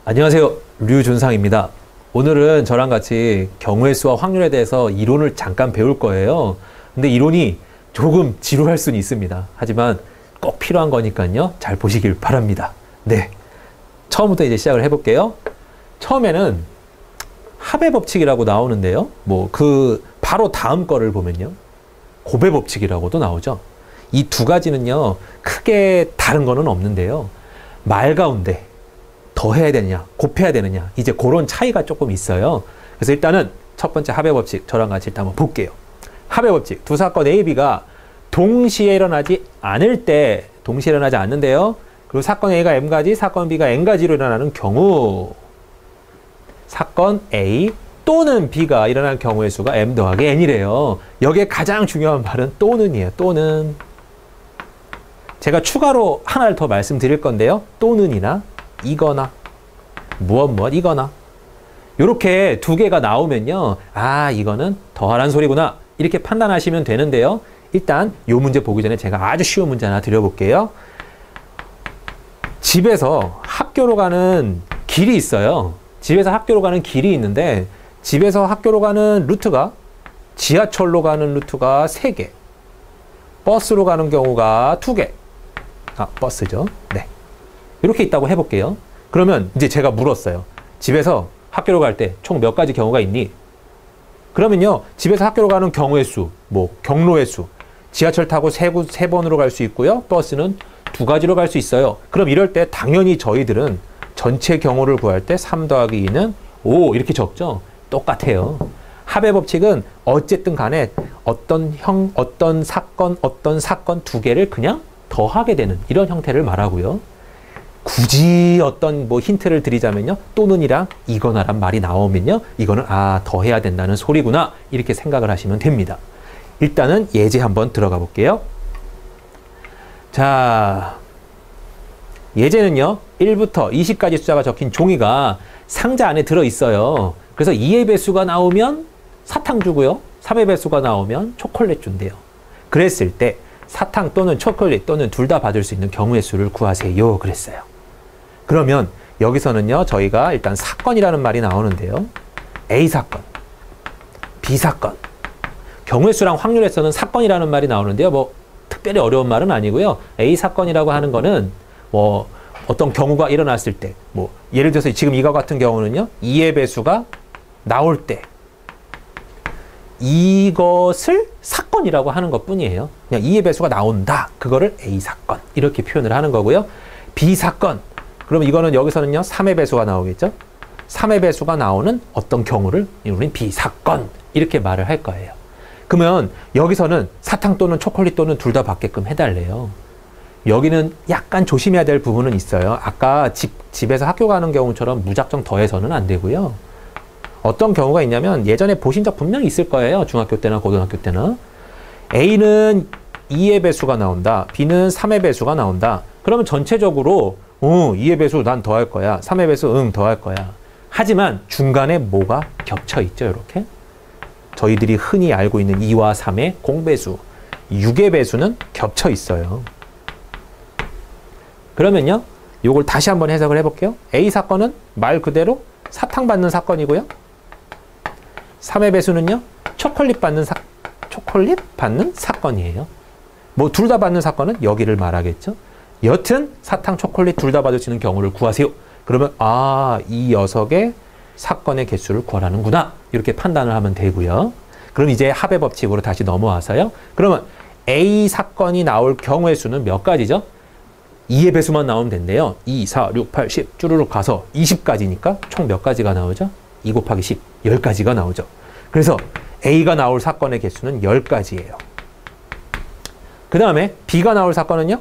안녕하세요. 류준상입니다. 오늘은 저랑 같이 경우의 수와 확률에 대해서 이론을 잠깐 배울 거예요. 근데 이론이 조금 지루할 수는 있습니다. 하지만 꼭 필요한 거니까요. 잘 보시길 바랍니다. 네. 처음부터 이제 시작을 해볼게요. 처음에는 합의 법칙이라고 나오는데요. 바로 다음 거를 보면요. 곱의 법칙이라고도 나오죠. 이 두 가지는요. 크게 다른 거는 없는데요. 말 가운데 더해야 되느냐, 곱해야 되느냐, 이제 그런 차이가 조금 있어요. 그래서 일단은 첫 번째 합의 법칙, 저랑 같이 일단 한번 볼게요. 합의 법칙, 두 사건 A, B가 동시에 일어나지 않는데요. 그리고 사건 A가 M가지, 사건 B가 N가지로 일어나는 경우, 사건 A 또는 B가 일어날 경우의 수가 M 더하기 N이래요. 여기에 가장 중요한 말은 또는이에요. 또는. 제가 추가로 하나를 더 말씀드릴 건데요. 또는이나 이거나 무엇 이거나 이렇게 두 개가 나오면요. 아, 이거는 더하란 소리구나. 이렇게 판단하시면 되는데요. 일단 이 문제 보기 전에 제가 아주 쉬운 문제 하나 드려볼게요. 집에서 학교로 가는 길이 있어요. 집에서 학교로 가는 길이 있는데 집에서 학교로 가는 루트가 지하철로 가는 루트가 3개, 버스로 가는 경우가 2개. 버스죠. 네. 이렇게 있다고 해볼게요. 그러면 이제 제가 물었어요. 집에서 학교로 갈 때 총 몇 가지 경우가 있니? 그러면요. 집에서 학교로 가는 경우의 수, 경로의 수. 지하철 타고 3번으로 갈 수 있고요. 버스는 2가지로 갈 수 있어요. 그럼 이럴 때 당연히 저희들은 전체 경우를 구할 때 3 더하기 2는 5 이렇게 적죠. 똑같아요. 합의 법칙은 어쨌든 간에 어떤 사건 두 개를 그냥 더하게 되는 이런 형태를 말하고요. 굳이 어떤 힌트를 드리자면요. 또는이랑 이거나란 말이 나오면요. 이거는 더해야 된다는 소리구나. 이렇게 생각을 하시면 됩니다. 일단은 예제 한번 들어가 볼게요. 자, 예제는요. 1부터 20까지 숫자가 적힌 종이가 상자 안에 들어있어요. 그래서 2의 배수가 나오면 사탕 주고요. 3의 배수가 나오면 초콜릿 준대요. 그랬을 때 사탕 또는 초콜릿 또는 둘 다 받을 수 있는 경우의 수를 구하세요. 그랬어요. 그러면 여기서는요. 저희가 일단 사건이라는 말이 나오는데요. A 사건, B 사건. 경우의 수랑 확률에서는 사건이라는 말이 나오는데요. 특별히 어려운 말은 아니고요. A 사건이라고 하는 거는 어떤 경우가 일어났을 때 예를 들어서 지금 이거 같은 경우는요. 2의 배수가 나올 때 이것을 사건이라고 하는 것 뿐이에요. 그냥 2의 배수가 나온다. 그거를 A 사건 이렇게 표현을 하는 거고요. B 사건. 그럼 이거는 여기서는요. 3의 배수가 나오겠죠. 3의 배수가 나오는 어떤 경우를 우리는 B 사건 이렇게 말을 할 거예요. 그러면 여기서는 사탕 또는 초콜릿 또는 둘 다 받게끔 해달래요. 여기는 약간 조심해야 될 부분은 있어요. 아까 집에서 학교 가는 경우처럼 무작정 더해서는 안 되고요. 어떤 경우가 있냐면 예전에 보신 적 분명히 있을 거예요. 중학교 때나 고등학교 때나. A는 2의 배수가 나온다. B는 3의 배수가 나온다. 그러면 전체적으로 2의 배수 난 더할 거야. 3의 배수 더할 거야. 하지만 중간에 뭐가 겹쳐 있죠. 이렇게. 저희들이 흔히 알고 있는 2와 3의 공배수, 6의 배수는 겹쳐 있어요. 그러면요. 이걸 다시 한번 해석을 해볼게요. A 사건은 말 그대로 사탕 받는 사건이고요. 3의 배수는요. 초콜릿 받는 사건이에요. 둘 다 받는 사건은 여기를 말하겠죠. 여튼 사탕, 초콜릿 둘 다 받을 수 있는 경우를 구하세요. 그러면 이 녀석의 사건의 개수를 구하라는구나. 이렇게 판단을 하면 되고요. 그럼 이제 합의 법칙으로 다시 넘어와서요. 그러면 A 사건이 나올 경우의 수는 몇 가지죠? 2의 배수만 나오면 된대요. 2, 4, 6, 8, 10 쭈루룩 가서 20까지니까 총 몇 가지가 나오죠? 2 곱하기 10, 10가지가 나오죠. 그래서 A가 나올 사건의 개수는 10가지예요. 그 다음에 B가 나올 사건은요?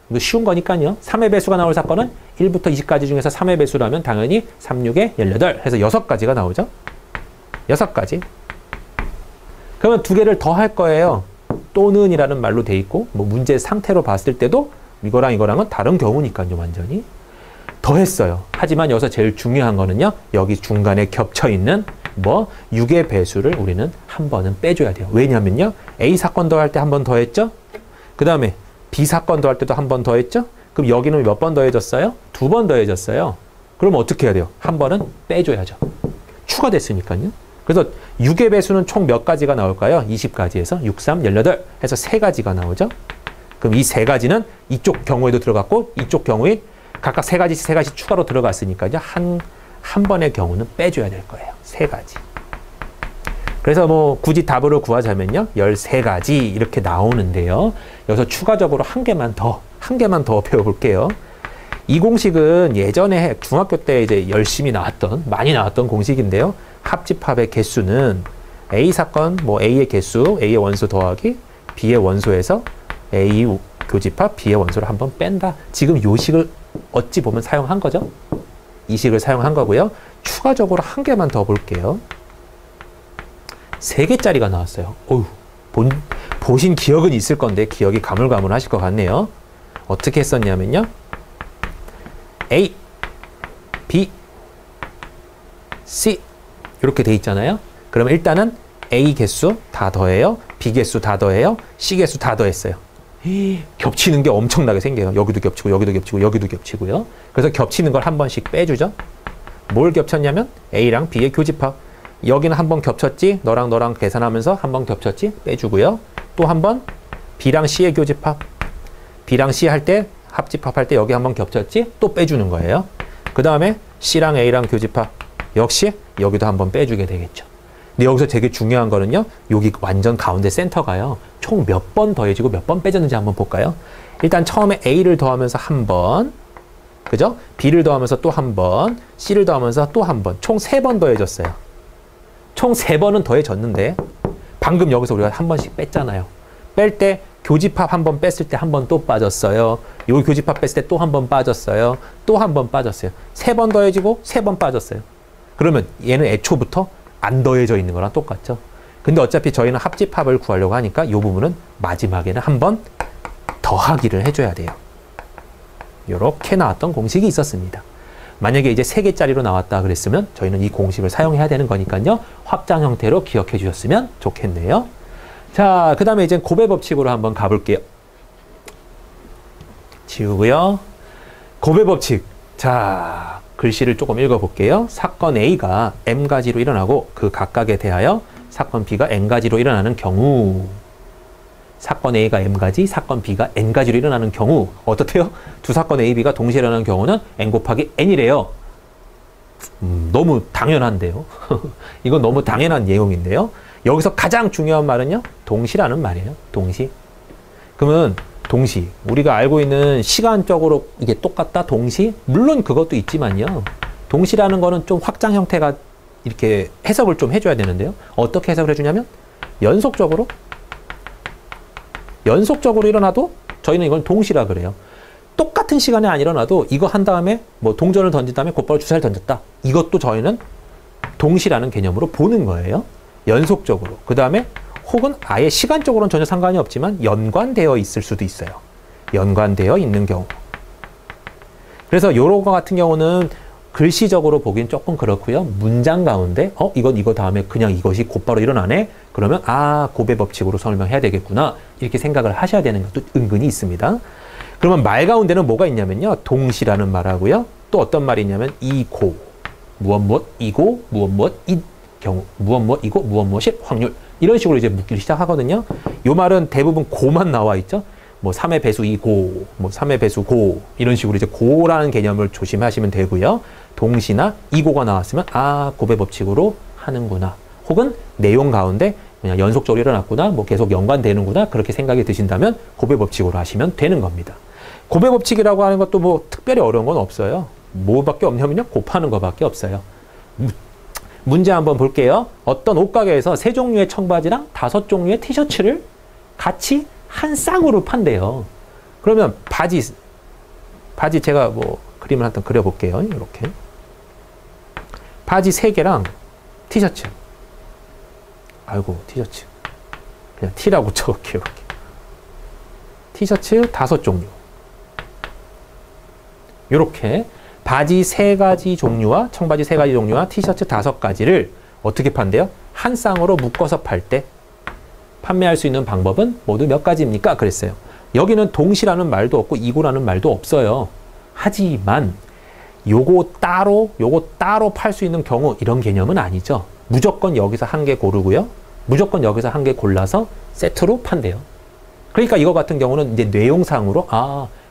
이거 쉬운 거니까요. 3의 배수가 나올 사건은 1부터 20까지 중에서 3의 배수라면 당연히 3, 6에 18 해서 6가지가 나오죠. 6가지. 그러면 두 개를 더 할 거예요. 또는 이라는 말로 돼 있고 문제 상태로 봤을 때도 이거랑은 다른 경우니까요. 완전히. 더했어요. 하지만 여기서 제일 중요한 거는요. 여기 중간에 겹쳐있는 6의 배수를 우리는 한 번은 빼줘야 돼요. 왜냐면요. A 사건 더할 때 한 번 더했죠. 그 다음에 B 사건 더할 때도 한 번 더했죠. 그럼 여기는 몇 번 더해졌어요? 2번 더해졌어요. 그러면 어떻게 해야 돼요? 한 번은 빼줘야죠. 추가됐으니까요. 그래서 6의 배수는 총 몇 가지가 나올까요? 20가지에서 6, 3, 18 해서 3가지가 나오죠. 그럼 이 3가지는 이쪽 경우에도 들어갔고 이쪽 경우에 각각 3가지 추가로 들어갔으니까요. 한 번의 경우는 빼줘야 될 거예요. 3가지. 그래서 뭐 굳이 답으로 구하자면요. 13가지 이렇게 나오는데요. 여기서 추가적으로 한 개만 더 배워볼게요. 이 공식은 예전에 중학교 때 이제 열심히 많이 나왔던 공식인데요. 합집합의 개수는 A 사건, 뭐 A의 개수, A의 원소 더하기 B의 원소에서 A 교집합, B의 원소를 한번 뺀다. 지금 요 식을 어찌 보면 사용한 거죠. 이 식을 사용한 거고요. 추가적으로 한 개만 더 볼게요. 3개짜리가 나왔어요. 어휴, 보신 기억은 있을 건데 기억이 가물가물하실 것 같네요. 어떻게 했었냐면요. A, B, C 이렇게 돼 있잖아요. 그러면 일단은 A 개수 다 더해요. B 개수 다 더해요. C 개수 다 더했어요. 겹치는 게 엄청나게 생겨요. 여기도 겹치고 여기도 겹치고 여기도 겹치고요. 그래서 겹치는 걸 한 번씩 빼주죠. 뭘 겹쳤냐면 A랑 B의 교집합. 여기는 한 번 겹쳤지. 너랑 계산하면서 한 번 겹쳤지. 빼주고요. 또 한 번 B랑 C의 교집합. B랑 C 할 때 합집합할 때 여기 한번 겹쳤지? 또 빼주는 거예요. 그 다음에 C랑 A랑 교집합. 역시 여기도 한번 빼주게 되겠죠. 근데 여기서 되게 중요한 거는요. 여기 완전 가운데 센터가요. 총 몇 번 더해지고 몇 번 빼졌는지 한번 볼까요? 일단 처음에 A를 더하면서 한 번. 그죠? B를 더하면서 또 한 번. C를 더하면서 또 한 번. 총 3번 더해졌어요. 총 3번은 더해졌는데 방금 여기서 우리가 한 번씩 뺐잖아요. 뺄 때 교집합 한 번 뺐을 때 한 번 또 빠졌어요. 요 교집합 뺐을 때 또 한 번 빠졌어요. 또 한 번 빠졌어요. 3번 더해지고 3번 빠졌어요. 그러면 얘는 애초부터 안 더해져 있는 거랑 똑같죠. 근데 어차피 저희는 합집합을 구하려고 하니까 이 부분은 마지막에는 한 번 더하기를 해줘야 돼요. 이렇게 나왔던 공식이 있었습니다. 만약에 이제 3개짜리로 나왔다 그랬으면 저희는 이 공식을 사용해야 되는 거니까요. 확장 형태로 기억해 주셨으면 좋겠네요. 자, 그 다음에 이제 곱의 법칙으로 한번 가볼게요. 지우고요. 곱의 법칙. 자, 글씨를 조금 읽어볼게요. 사건 A가 M가지로 일어나고 그 각각에 대하여 사건 B가 N가지로 일어나는 경우, 사건 A가 M가지, 사건 B가 N가지로 일어나는 경우 어떻대요? 두 사건 A, B가 동시에 일어나는 경우는 N 곱하기 N이래요. 너무 당연한데요. 이건 너무 당연한 내용인데요. 여기서 가장 중요한 말은요. 동시라는 말이에요. 동시. 그러면 동시. 우리가 알고 있는 시간적으로 이게 똑같다? 동시? 물론 그것도 있지만요. 동시라는 거는 좀 확장 형태가 이렇게 해석을 좀 해줘야 되는데요. 어떻게 해석을 해주냐면 연속적으로 일어나도 저희는 이걸 동시라 그래요. 똑같은 시간에 안 일어나도 이거 한 다음에 뭐 동전을 던진 다음에 곧바로 주사를 던졌다. 이것도 저희는 동시라는 개념으로 보는 거예요. 연속적으로. 그 다음에 혹은 아예 시간적으로는 전혀 상관이 없지만 연관되어 있을 수도 있어요. 연관되어 있는 경우. 그래서 요런 거 같은 경우는 글씨적으로 보기엔 조금 그렇고요. 문장 가운데 이거 다음에 그냥 이것이 곧바로 일어나네? 그러면 곱의 법칙으로 설명해야 되겠구나. 이렇게 생각을 하셔야 되는 것도 은근히 있습니다. 그러면 말 가운데는 뭐가 있냐면요. 동시라는 말하고요. 또 어떤 말이 있냐면 이고, 무엇 이고, 무엇 이 경우, 무엇 이고, 무엇이 확률. 이런 식으로 이제 묻기를 시작하거든요. 요 말은 대부분 고만 나와 있죠. 뭐 3의 배수 이고, 뭐 3의 배수 고 이런 식으로 이제 고라는 개념을 조심하시면 되고요. 동시나 이고가 나왔으면 곱의 법칙으로 하는구나. 혹은 내용 가운데 그냥 연속적으로 일어났구나. 뭐 계속 연관되는구나. 그렇게 생각이 드신다면 곱의 법칙으로 하시면 되는 겁니다. 곱의 법칙이라고 하는 것도 뭐 특별히 어려운 건 없어요. 뭐밖에 없냐면요. 곱하는 것밖에 없어요. 문제 한번 볼게요. 어떤 옷가게에서 3종류의 청바지랑 5종류의 티셔츠를 같이 한 쌍으로 판대요. 그러면 바지 제가 뭐 그림을 한번 그려볼게요. 이렇게 바지 3개랑 티셔츠. 아이고 티셔츠 그냥 T라고 쳐볼게요. 이렇게. 티셔츠 5종류. 이렇게 바지 3가지 종류와 청바지 3가지 종류와 티셔츠 5가지를 어떻게 판대요? 한 쌍으로 묶어서 팔 때 판매할 수 있는 방법은 모두 몇 가지입니까? 그랬어요. 여기는 동시라는 말도 없고 이고라는 말도 없어요. 하지만 요거 따로 팔 수 있는 경우 이런 개념은 아니죠. 무조건 여기서 한 개 고르고요. 무조건 여기서 한 개 골라서 세트로 판대요. 그러니까 이거 같은 경우는 이제 내용상으로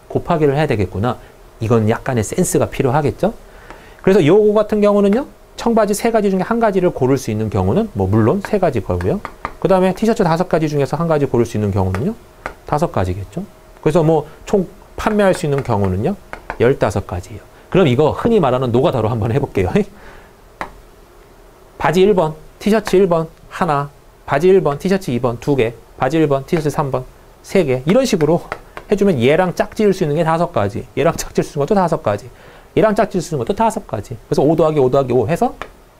곱하기를 해야 되겠구나. 이건 약간의 센스가 필요하겠죠. 그래서 요거 같은 경우는요. 청바지 3가지 중에 한 가지를 고를 수 있는 경우는 뭐 물론 3가지 거고요. 그 다음에 티셔츠 5가지 중에서 한 가지 고를 수 있는 경우는요. 5가지겠죠. 그래서 뭐 총 판매할 수 있는 경우는요. 15가지예요. 그럼 이거 흔히 말하는 노가다로 한번 해볼게요. 바지 1번, 티셔츠 1번 하나, 바지 1번, 티셔츠 2번 2개, 바지 1번, 티셔츠 3번 3개 이런 식으로 해주면 얘랑 짝지을 수 있는 게 5가지, 얘랑 짝지을 수 있는 것도 5가지, 얘랑 짝지을 수 있는 것도 5가지. 그래서 5 더하기 5 더하기 5 해서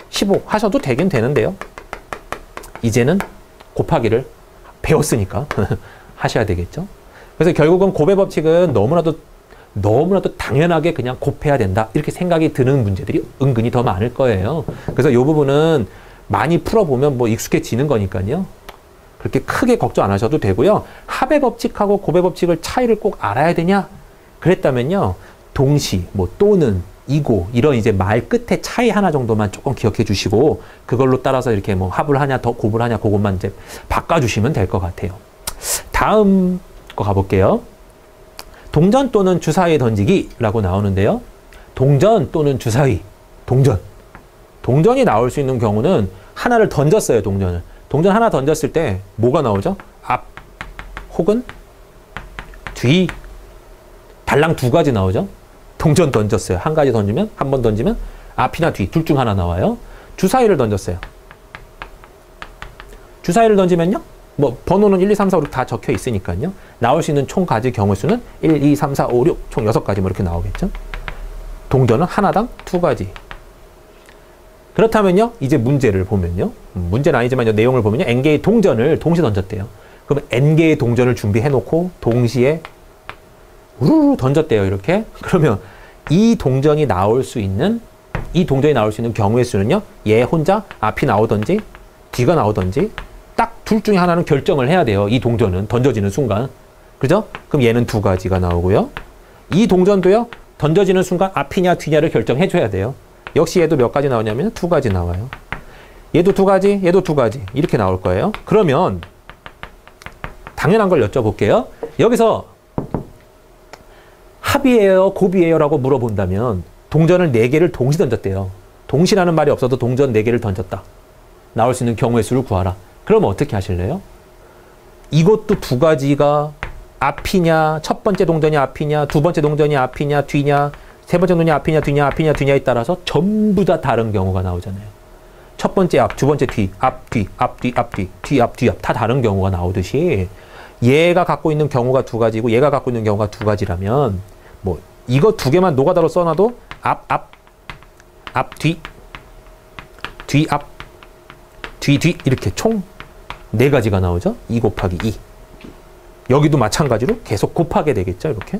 15 하셔도 되긴 되는데요. 이제는 곱하기를 배웠으니까 하셔야 되겠죠. 그래서 결국은 곱의 법칙은 너무나도 당연하게 그냥 곱해야 된다 이렇게 생각이 드는 문제들이 은근히 더 많을 거예요. 그래서 이 부분은 많이 풀어보면 뭐 익숙해지는 거니까요. 그렇게 크게 걱정 안 하셔도 되고요. 합의 법칙하고 곱의 법칙을 차이를 꼭 알아야 되냐? 그랬다면요. 동시, 뭐 또는, 이고 이런 이제 말 끝에 차이 하나 정도만 조금 기억해 주시고 그걸로 따라서 이렇게 뭐 합을 하냐 더 곱을 하냐 그것만 이제 바꿔주시면 될 것 같아요. 다음 거 가볼게요. 동전 또는 주사위에 던지기라고 나오는데요. 동전 또는 주사위, 동전이 나올 수 있는 경우는 하나를 던졌어요. 동전 하나 던졌을 때 뭐가 나오죠? 앞 혹은 뒤, 달랑 2가지 나오죠. 동전 던졌어요. 한 가지 던지면, 한 번 던지면 앞이나 뒤 둘 중 하나 나와요. 주사위를 던졌어요. 주사위를 던지면요. 뭐 번호는 1, 2, 3, 4, 5, 6 다 적혀 있으니까요. 나올 수 있는 총 가지 경우 수는 1, 2, 3, 4, 5, 6 총 6가지 뭐 이렇게 나오겠죠. 동전은 하나당 2가지. 그렇다면요. 이제 문제를 보면요. 문제는 아니지만 내용을 보면요. N개의 동전을 동시에 던졌대요. 그럼 N개의 동전을 준비해 놓고 동시에 우르르 던졌대요. 이렇게. 그러면 이 동전이 나올 수 있는 경우의 수는요. 얘 혼자 앞이 나오든지 뒤가 나오든지 딱 둘 중에 하나는 결정을 해야 돼요. 이 동전은 던져지는 순간. 그죠? 그럼 얘는 2가지가 나오고요. 이 동전도요. 던져지는 순간 앞이냐 뒤냐를 결정해 줘야 돼요. 역시 얘도 몇 가지 나오냐면 2가지 나와요. 얘도 2가지, 얘도 2가지 이렇게 나올 거예요. 그러면 당연한 걸 여쭤볼게요. 여기서 합이에요, 곱이에요 라고 물어본다면 동전을 4개를 동시 던졌대요. 동시라는 말이 없어도 동전 4개를 던졌다. 나올 수 있는 경우의 수를 구하라. 그러면 어떻게 하실래요? 이것도 2가지가 앞이냐, 첫 번째 동전이 앞이냐, 두 번째 동전이 앞이냐, 뒤냐, 세 번째 동전이 앞이냐, 뒤냐에 따라서 전부 다 다른 경우가 나오잖아요. 첫 번째 앞, 두 번째 뒤, 앞, 뒤, 앞, 뒤, 앞, 뒤, 뒤, 앞, 뒤, 앞 다 다른 경우가 나오듯이 얘가 갖고 있는 경우가 2가지고 얘가 갖고 있는 경우가 2가지라면 뭐 이거 2개만 노가다로 써놔도 앞, 뒤, 뒤, 앞, 뒤 이렇게 총 4가지가 나오죠. 2 곱하기 2. 여기도 마찬가지로 계속 곱하게 되겠죠. 이렇게.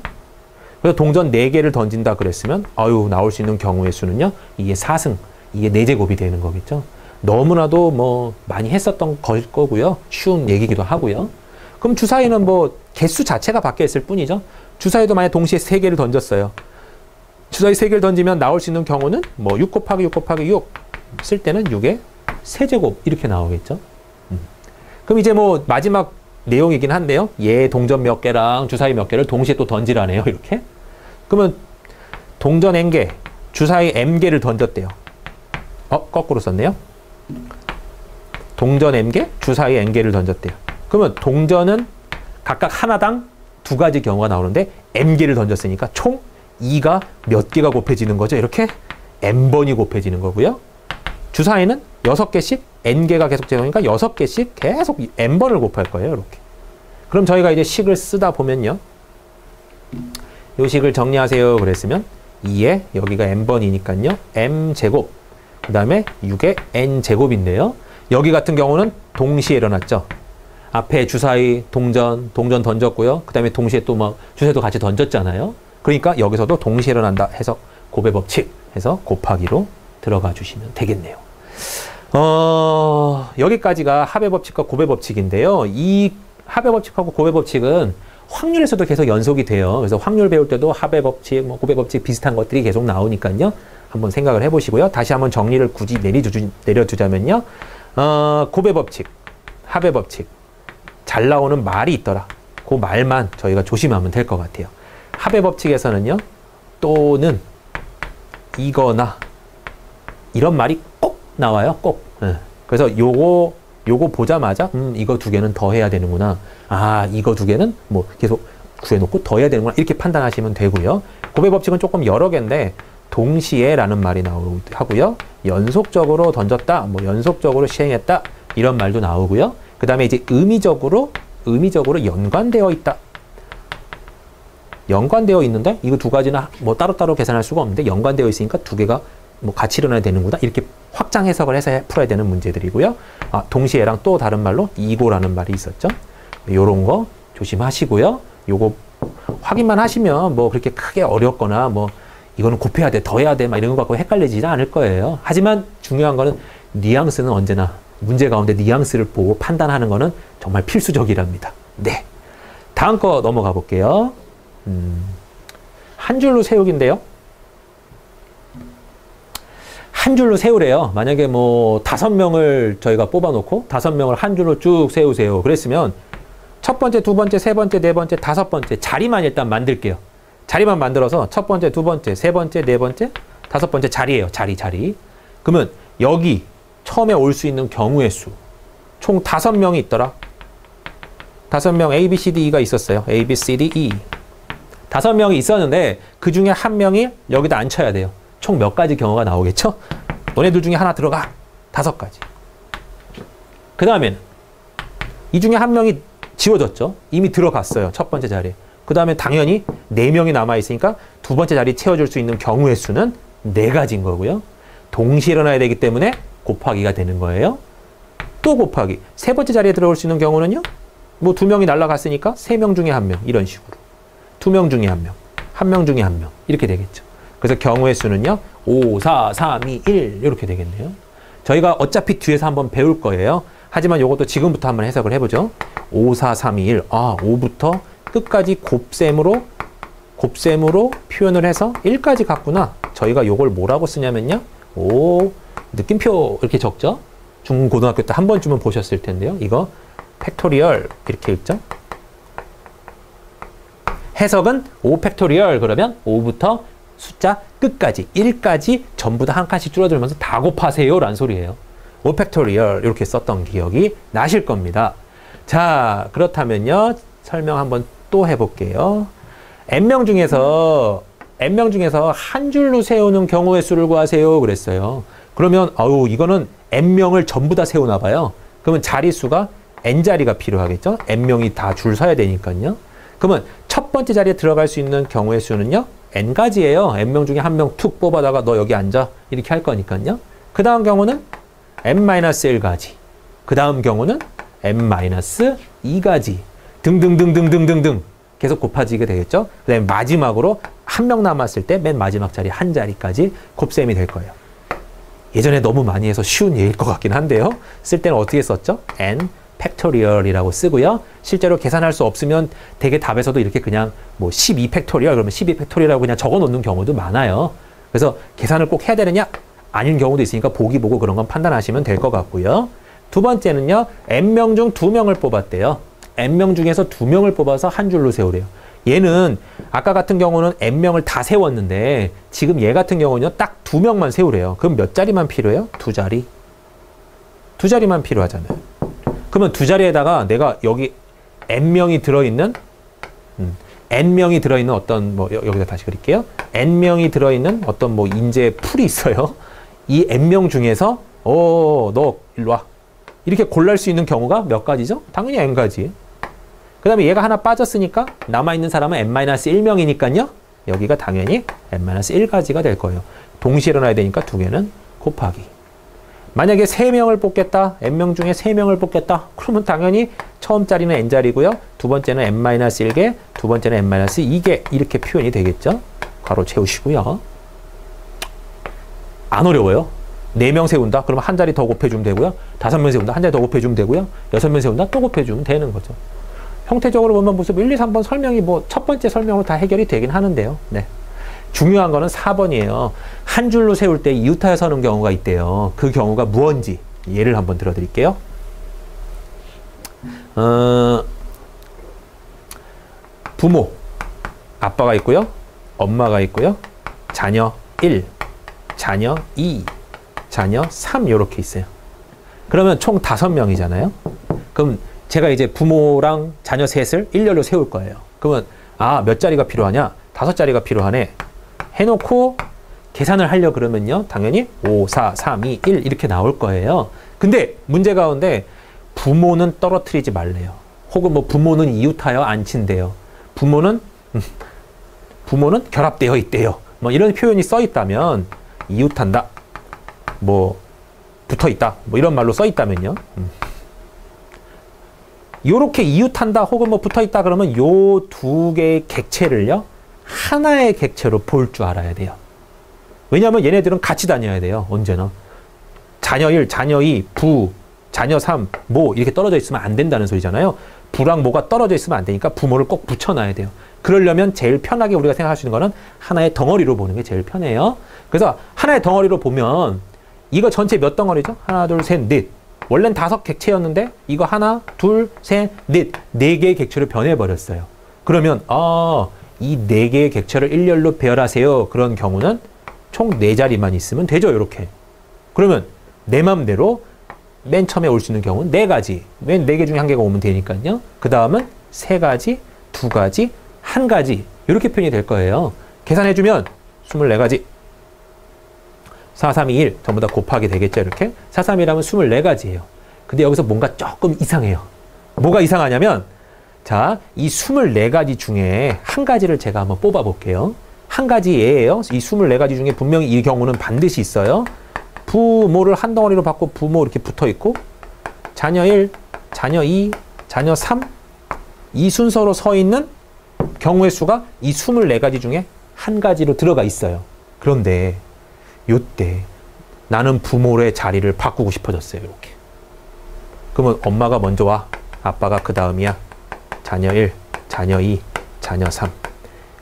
그래서 동전 4개를 던진다 그랬으면 나올 수 있는 경우의 수는요. 이게 4승, 이게 4제곱이 되는 거겠죠. 너무나도 뭐 많이 했었던 거고요. 쉬운 얘기기도 하고요. 그럼 주사위는 뭐 개수 자체가 바뀌어 있을 뿐이죠. 주사위도 만약 동시에 3개를 던졌어요. 주사위 3개를 던지면 나올 수 있는 경우는 뭐 6 곱하기 6 곱하기 6 쓸 때는 6의 세제곱 이렇게 나오겠죠. 그럼 이제 뭐 마지막 내용이긴 한데요. 얘 동전 몇 개랑 주사위 몇 개를 동시에 또 던지라네요. 이렇게. 그러면 동전 N개, 주사위 M개를 던졌대요. 거꾸로 썼네요. 동전 M개, 주사위 N개를 던졌대요. 그러면 동전은 각각 하나당 2가지 경우가 나오는데 M개를 던졌으니까 총 2가 몇 개가 곱해지는 거죠. 이렇게 N번이 곱해지는 거고요. 주사위는 6개씩 N개가 계속 제곱이니까 6개씩 계속 N번을 곱할 거예요. 이렇게. 그럼 저희가 이제 식을 쓰다 보면요. 이 식을 정리하세요. 그랬으면 2에 여기가 N번이니까요. M제곱 그 다음에 6의 N제곱인데요. 여기 같은 경우는 동시에 일어났죠. 앞에 주사위, 동전 던졌고요. 그 다음에 동시에 또 막 주사위도 같이 던졌잖아요. 그러니까 여기서도 동시에 일어난다 해서 곱의 법칙 해서 곱하기로 들어가 주시면 되겠네요. 여기까지가 합의 법칙과 곱의 법칙인데요. 이 합의 법칙하고 곱의 법칙은 확률에서도 계속 연속이 돼요. 그래서 확률 배울 때도 합의 법칙, 뭐 곱의 법칙 비슷한 것들이 계속 나오니까요. 한번 생각을 해보시고요. 다시 한번 정리를 굳이 내려두자면요. 곱의 법칙, 합의 법칙, 잘 나오는 말이 있더라. 그 말만 저희가 조심하면 될 것 같아요. 합의 법칙에서는요. 또는, 이거나 이런 말이 꼭 나와요. 꼭. 그래서 요거 보자마자 이거 두 개는 더 해야 되는구나. 아, 이거 두 개는 뭐 계속 구해놓고 더 해야 되는구나. 이렇게 판단하시면 되고요. 곱의 법칙은 조금 여러 개인데 동시에 라는 말이 나오고요. 연속적으로 던졌다. 뭐 연속적으로 시행했다. 이런 말도 나오고요. 그 다음에 이제 의미적으로 연관되어 있다. 연관되어 있는데 이거 두 가지는 뭐 따로따로 계산할 수가 없는데 연관되어 있으니까 두 개가 뭐 같이 일어나야 되는구나. 이렇게 확장 해석을 해서 풀어야 되는 문제들이고요. 아, 동시에랑 또 다른 말로 이고라는 말이 있었죠. 요런 거 조심하시고요. 요거 확인만 하시면 뭐 그렇게 크게 어렵거나 뭐 이거는 곱해야 돼, 더해야 돼, 막 이런 거 갖고 헷갈리지 않을 거예요. 하지만 중요한 거는 뉘앙스는 언제나 문제 가운데 뉘앙스를 보고 판단하는 거는 정말 필수적이랍니다. 네. 다음 거 넘어가 볼게요. 한 줄로 세우기인데요. 한 줄로 세우래요. 만약에 뭐 5명을 저희가 뽑아놓고 5명을 한 줄로 쭉 세우세요. 그랬으면 첫 번째, 두 번째, 세 번째, 네 번째, 다섯 번째 자리만 일단 만들게요. 자리만 만들어서 첫 번째, 두 번째, 세 번째, 네 번째, 다섯 번째 자리예요. 자리. 그러면 여기 처음에 올 수 있는 경우의 수 총 5명이 있더라. 5명 A, B, C, D, E가 있었어요. A, B, C, D, E. 5명이 있었는데 그 중에 한 명이 여기다 앉혀야 돼요. 총 몇 가지 경우가 나오겠죠? 너네들 중에 하나 들어가. 5가지. 그 다음에는 이 중에 한 명이 지워졌죠? 이미 들어갔어요. 첫 번째 자리에. 그 다음에 당연히 4명이 남아있으니까 두 번째 자리 채워줄 수 있는 경우의 수는 4가지인 거고요. 동시에 일어나야 되기 때문에 곱하기가 되는 거예요. 또 곱하기. 세 번째 자리에 들어올 수 있는 경우는요. 뭐 2명이 날아갔으니까 3명 중에 1명. 이런 식으로. 2명 중에 1명. 1명 중에 1명. 이렇게 되겠죠. 그래서 경우의 수는요. 5, 4, 3, 2, 1 이렇게 되겠네요. 저희가 어차피 뒤에서 한번 배울 거예요. 하지만 이것도 지금부터 한번 해석을 해보죠. 5, 4, 3, 2, 1. 아, 5부터 끝까지 곱셈으로 표현을 해서 1까지 갔구나. 저희가 이걸 뭐라고 쓰냐면요. 오, 느낌표 이렇게 적죠. 중고등학교 때 한 번쯤은 보셨을 텐데요. 이거 팩토리얼 이렇게 읽죠. 해석은 5 팩토리얼 그러면 5부터 숫자 끝까지 1까지 전부 다 한 칸씩 줄어들면서 다 곱하세요 라는 소리예요. 5 팩토리얼 이렇게 썼던 기억이 나실 겁니다. 자, 그렇다면요. 설명 한번 또 해볼게요. n명 중에서 한 줄로 세우는 경우의 수를 구하세요 그랬어요. 그러면 이거는 n명을 전부 다 세우나 봐요. 그러면 자릿수가 n자리가 필요하겠죠. n명이 다 줄 서야 되니까요. 그러면 첫 번째 자리에 들어갈 수 있는 경우의 수는요. n가지예요. n명 중에 한 명 툭 뽑아다가 너 여기 앉아 이렇게 할 거니까요. 그 다음 경우는 n-1가지. 그 다음 경우는 n-2가지. 등등등등등등등 계속 곱해지게 되겠죠. 그 다음에 마지막으로 한 명 남았을 때 맨 마지막 자리 한 자리까지 곱셈이 될 거예요. 예전에 너무 많이 해서 쉬운 예일 것 같긴 한데요. 쓸 때는 어떻게 썼죠? n 팩토리얼이라고 쓰고요. 실제로 계산할 수 없으면 대개 답에서도 이렇게 그냥 뭐 12 팩토리얼 그러면 12 팩토리얼이라고 그냥 적어 놓는 경우도 많아요. 그래서 계산을 꼭 해야 되느냐? 아닌 경우도 있으니까 보기 보고 그런 건 판단하시면 될 것 같고요. 두 번째는요. n명 중 2명을 뽑았대요. n명 중에서 2명을 뽑아서 한 줄로 세우래요. 얘는 아까 같은 경우는 n명을 다 세웠는데 지금 얘 같은 경우는요. 딱 2명만 세우래요. 그럼 몇 자리만 필요해요? 2자리. 2자리만 필요하잖아요. 그러면 2자리에다가 내가 여기 n명이 들어있는 어떤 뭐 여기다 다시 그릴게요. n명이 들어있는 어떤 뭐 인재 풀이 있어요. 이 n명 중에서 너 일로 와. 이렇게 골랄 수 있는 경우가 몇 가지죠? 당연히 n가지. 그 다음에 얘가 하나 빠졌으니까 남아있는 사람은 n-1명이니까요. 여기가 당연히 n-1가지가 될 거예요. 동시에 일어나야 되니까 두 개는 곱하기. 만약에 3명을 뽑겠다. n명 중에 3명을 뽑겠다. 그러면 당연히 처음 자리는 n자리고요. 두 번째는 n-1개, 두 번째는 n-2개 이렇게 표현이 되겠죠. 괄호 채우시고요. 안 어려워요. 4명 세운다? 그러면 한 자리 더 곱해주면 되고요. 5명 세운다? 한 자리 더 곱해주면 되고요. 6명 세운다? 또 곱해주면 되는 거죠. 형태적으로 보면 모습 1, 2, 3번 설명이 뭐 첫 번째 설명으로 다 해결이 되긴 하는데요. 네. 중요한 거는 4번이에요. 한 줄로 세울 때 이웃하여 서는 경우가 있대요. 그 경우가 무언지 예를 한번 들어드릴게요. 부모, 아빠가 있고요. 엄마가 있고요. 자녀 1, 자녀 2, 자녀 3 이렇게 있어요. 그러면 총 5명이잖아요. 그럼 제가 이제 부모랑 자녀 셋을 일렬로 세울 거예요. 그러면 몇 자리가 필요하냐? 5자리가 필요하네. 해놓고 계산을 하려 그러면요. 당연히 5, 4, 3, 2, 1 이렇게 나올 거예요. 근데 문제 가운데 부모는 떨어뜨리지 말래요. 혹은 뭐 부모는 이웃하여 안 친대요. 부모는 결합되어 있대요. 뭐 이런 표현이 써 있다면 이웃한다. 뭐 붙어 있다. 뭐 이런 말로 써 있다면요. 요렇게 이웃한다 혹은 뭐 붙어 있다 그러면 요 두 개의 객체를요. 하나의 객체로 볼 줄 알아야 돼요. 왜냐하면 얘네들은 같이 다녀야 돼요. 언제나. 자녀 1, 자녀 2, 부, 자녀 3, 모 이렇게 떨어져 있으면 안 된다는 소리잖아요. 부랑 모가 떨어져 있으면 안 되니까 부모를 꼭 붙여놔야 돼요. 그러려면 제일 편하게 우리가 생각할 수 있는 거는 하나의 덩어리로 보는 게 제일 편해요. 그래서 하나의 덩어리로 보면 이거 전체 몇 덩어리죠? 하나, 둘, 셋, 넷. 원래는 5객체였는데 이거 하나, 둘, 셋, 넷. 4개의 객체로 변해버렸어요. 그러면 이 4개의 객체를 일렬로 배열하세요. 그런 경우는 총 4자리만 있으면 되죠. 이렇게. 그러면 내 맘대로 맨 처음에 올 수 있는 경우는 4가지. 맨 4개 중에 1개가 오면 되니까요. 그 다음은 3가지, 2가지, 1가지. 이렇게 표현이 될 거예요. 계산해주면 24가지. 4, 3, 2, 1 전부 다 곱하기 되겠죠. 이렇게. 4, 3, 1 하면 24가지예요. 근데 여기서 뭔가 조금 이상해요. 뭐가 이상하냐면 자, 이 24가지 중에 1가지를 제가 한번 뽑아 볼게요. 1가지 예예요. 이 24가지 중에 분명히 이 경우는 반드시 있어요. 부모를 한 덩어리로 받고 부모 이렇게 붙어 있고 자녀 1, 자녀 2, 자녀 3 이 순서로 서 있는 경우의 수가 이 24가지 중에 1가지로 들어가 있어요. 그런데 요때 나는 부모의 자리를 바꾸고 싶어졌어요. 이렇게. 그러면 엄마가 먼저 와. 아빠가 그 다음이야. 자녀 1, 자녀 2, 자녀 3.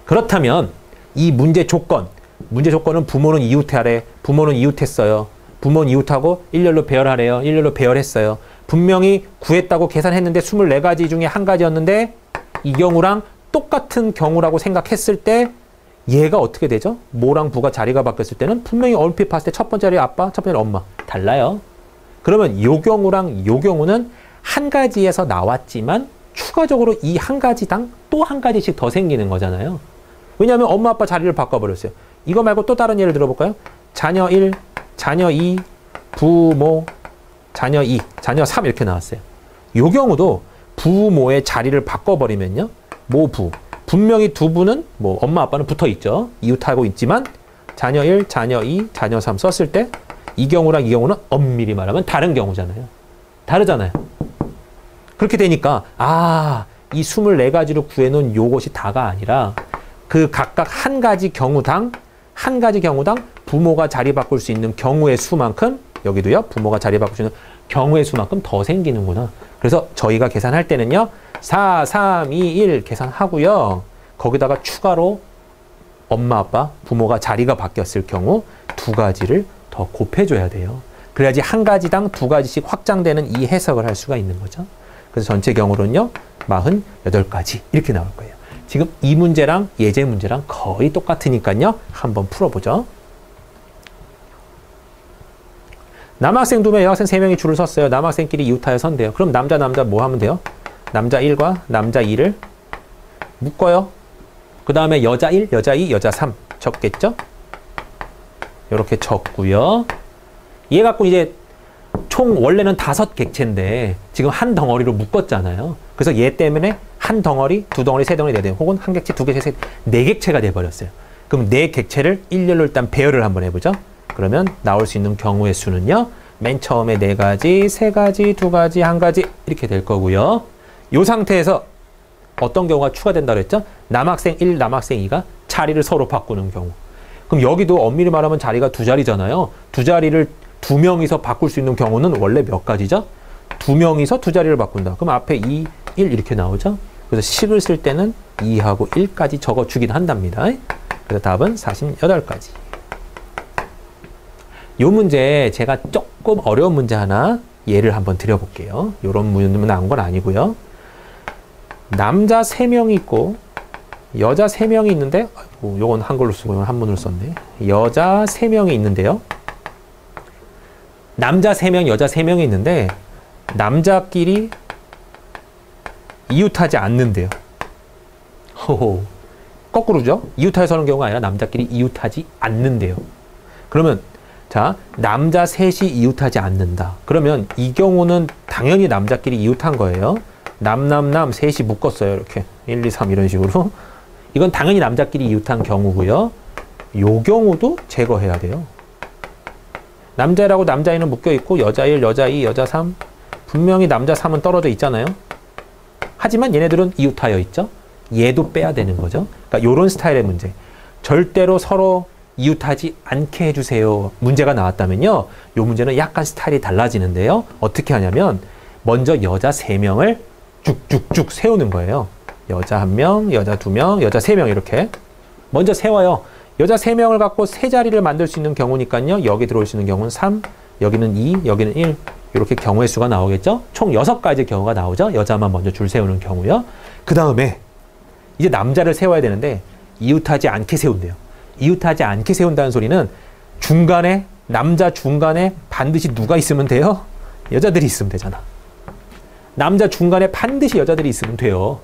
그렇다면 이 문제 조건은 부모는 이웃하래. 부모는 이웃했어요. 부모는 이웃하고 일렬로 배열하래요. 일렬로 배열했어요. 분명히 구했다고 계산했는데 24가지 중에 1가지였는데 이 경우랑 똑같은 경우라고 생각했을 때 얘가 어떻게 되죠? 모랑 부가 자리가 바뀌었을 때는 분명히 얼핏 봤을 때 첫 번째 자리 아빠, 첫 번째 자리 엄마. 달라요. 그러면 요 경우랑 요 경우는 1가지에서 나왔지만 추가적으로 이 1가지당 또 1가지씩 더 생기는 거잖아요. 왜냐하면 엄마 아빠 자리를 바꿔버렸어요. 이거 말고 또 다른 예를 들어볼까요? 자녀 1, 자녀 2, 부모, 자녀 2, 자녀 3 이렇게 나왔어요. 요 경우도 부모의 자리를 바꿔버리면요. 모부. 분명히 두 분은 뭐 엄마 아빠는 붙어 있죠. 이웃하고 있지만 자녀 1, 자녀 2, 자녀 3 썼을 때 이 경우랑 이 경우는 엄밀히 말하면 다른 경우잖아요. 다르잖아요. 그렇게 되니까 이 24가지로 구해놓은 요것이 다가 아니라 그 각각 1가지 경우당 부모가 자리 바꿀 수 있는 경우의 수만큼 여기도요. 부모가 자리 바꿀 수 있는 경우의 수만큼 더 생기는구나. 그래서 저희가 계산할 때는요. 4, 3, 2, 1 계산하고요. 거기다가 추가로 엄마, 아빠, 부모가 자리가 바뀌었을 경우 2가지를 더 곱해줘야 돼요. 그래야지 1가지당 2가지씩 확장되는 이 해석을 할 수가 있는 거죠. 그래서 전체 경우로는요. 48가지 이렇게 나올 거예요. 지금 이 문제랑 예제 문제랑 거의 똑같으니까요. 한번 풀어보죠. 남학생 2명, 여학생 3명이 줄을 섰어요. 남학생끼리 이웃하여 선대요. 그럼 남자 뭐 하면 돼요? 남자 1과 남자 2를 묶어요. 그 다음에 여자 1, 여자 2, 여자 3 적겠죠? 이렇게 적고요. 얘 갖고 이제 총 원래는 5객체인데 지금 한 덩어리로 묶었잖아요. 그래서 얘 때문에 한 덩어리, 2덩어리, 3덩어리, 4덩어리 혹은 1객체, 2객체, 4객체가 돼버렸어요. 그럼 4객체를 일렬로 일단 배열을 한번 해보죠. 그러면 나올 수 있는 경우의 수는요. 맨 처음에 4가지, 3가지, 2가지, 1가지 이렇게 될 거고요. 이 상태에서 어떤 경우가 추가된다고 했죠? 남학생 1, 남학생 2가 자리를 서로 바꾸는 경우. 그럼 여기도 엄밀히 말하면 자리가 2자리잖아요. 2자리를 2명이서 바꿀 수 있는 경우는 원래 몇 가지죠? 2명이서 2자리를 바꾼다. 그럼 앞에 2, 1 이렇게 나오죠? 그래서 식을 쓸 때는 2하고 1까지 적어주긴 한답니다. 그래서 답은 48가지. 요 문제 제가 조금 어려운 문제 하나 예를 한번 드려볼게요. 요런 문제는 나온 건 아니고요. 남자 3명이 있고 여자 3명이 있는데, 아이고, 요건 한글로 쓰고 이건 한문으로 썼네. 여자 3명이 있는데요. 남자 3명, 여자 3명이 있는데 남자끼리 이웃하지 않는데요. 호호. 거꾸로죠? 이웃해서 하는 경우가 아니라 남자끼리 이웃하지 않는데요. 그러면 자, 남자 셋이 이웃하지 않는다. 그러면 이 경우는 당연히 남자끼리 이웃한 거예요. 남 셋이 묶었어요. 이렇게 1, 2, 3 이런 식으로. 이건 당연히 남자끼리 이웃한 경우고요. 요 경우도 제거해야 돼요. 남자라고 남자 1은 묶여 있고 여자 1, 여자 2, 여자 3. 분명히 남자 3은 떨어져 있잖아요. 하지만 얘네들은 이웃하여 있죠. 얘도 빼야 되는 거죠. 그러니까 요런 스타일의 문제. 절대로 서로 이웃하지 않게 해주세요. 문제가 나왔다면요. 요 문제는 약간 스타일이 달라지는데요. 어떻게 하냐면 먼저 여자 3명을 쭉쭉쭉 세우는 거예요. 여자 1명, 여자 2명, 여자 3명 이렇게 먼저 세워요. 여자 3명을 갖고 세 자리를 만들 수 있는 경우니까요. 여기 들어올 수 있는 경우는 3, 여기는 2, 여기는 1 이렇게 경우의 수가 나오겠죠. 총 6가지 경우가 나오죠. 여자만 먼저 줄 세우는 경우요. 그 다음에 이제 남자를 세워야 되는데 이웃하지 않게 세운대요. 이웃하지 않게 세운다는 소리는 중간에 남자 중간에 반드시 누가 있으면 돼요? 여자들이 있으면 되잖아. 남자 중간에 반드시 여자들이 있으면 돼요.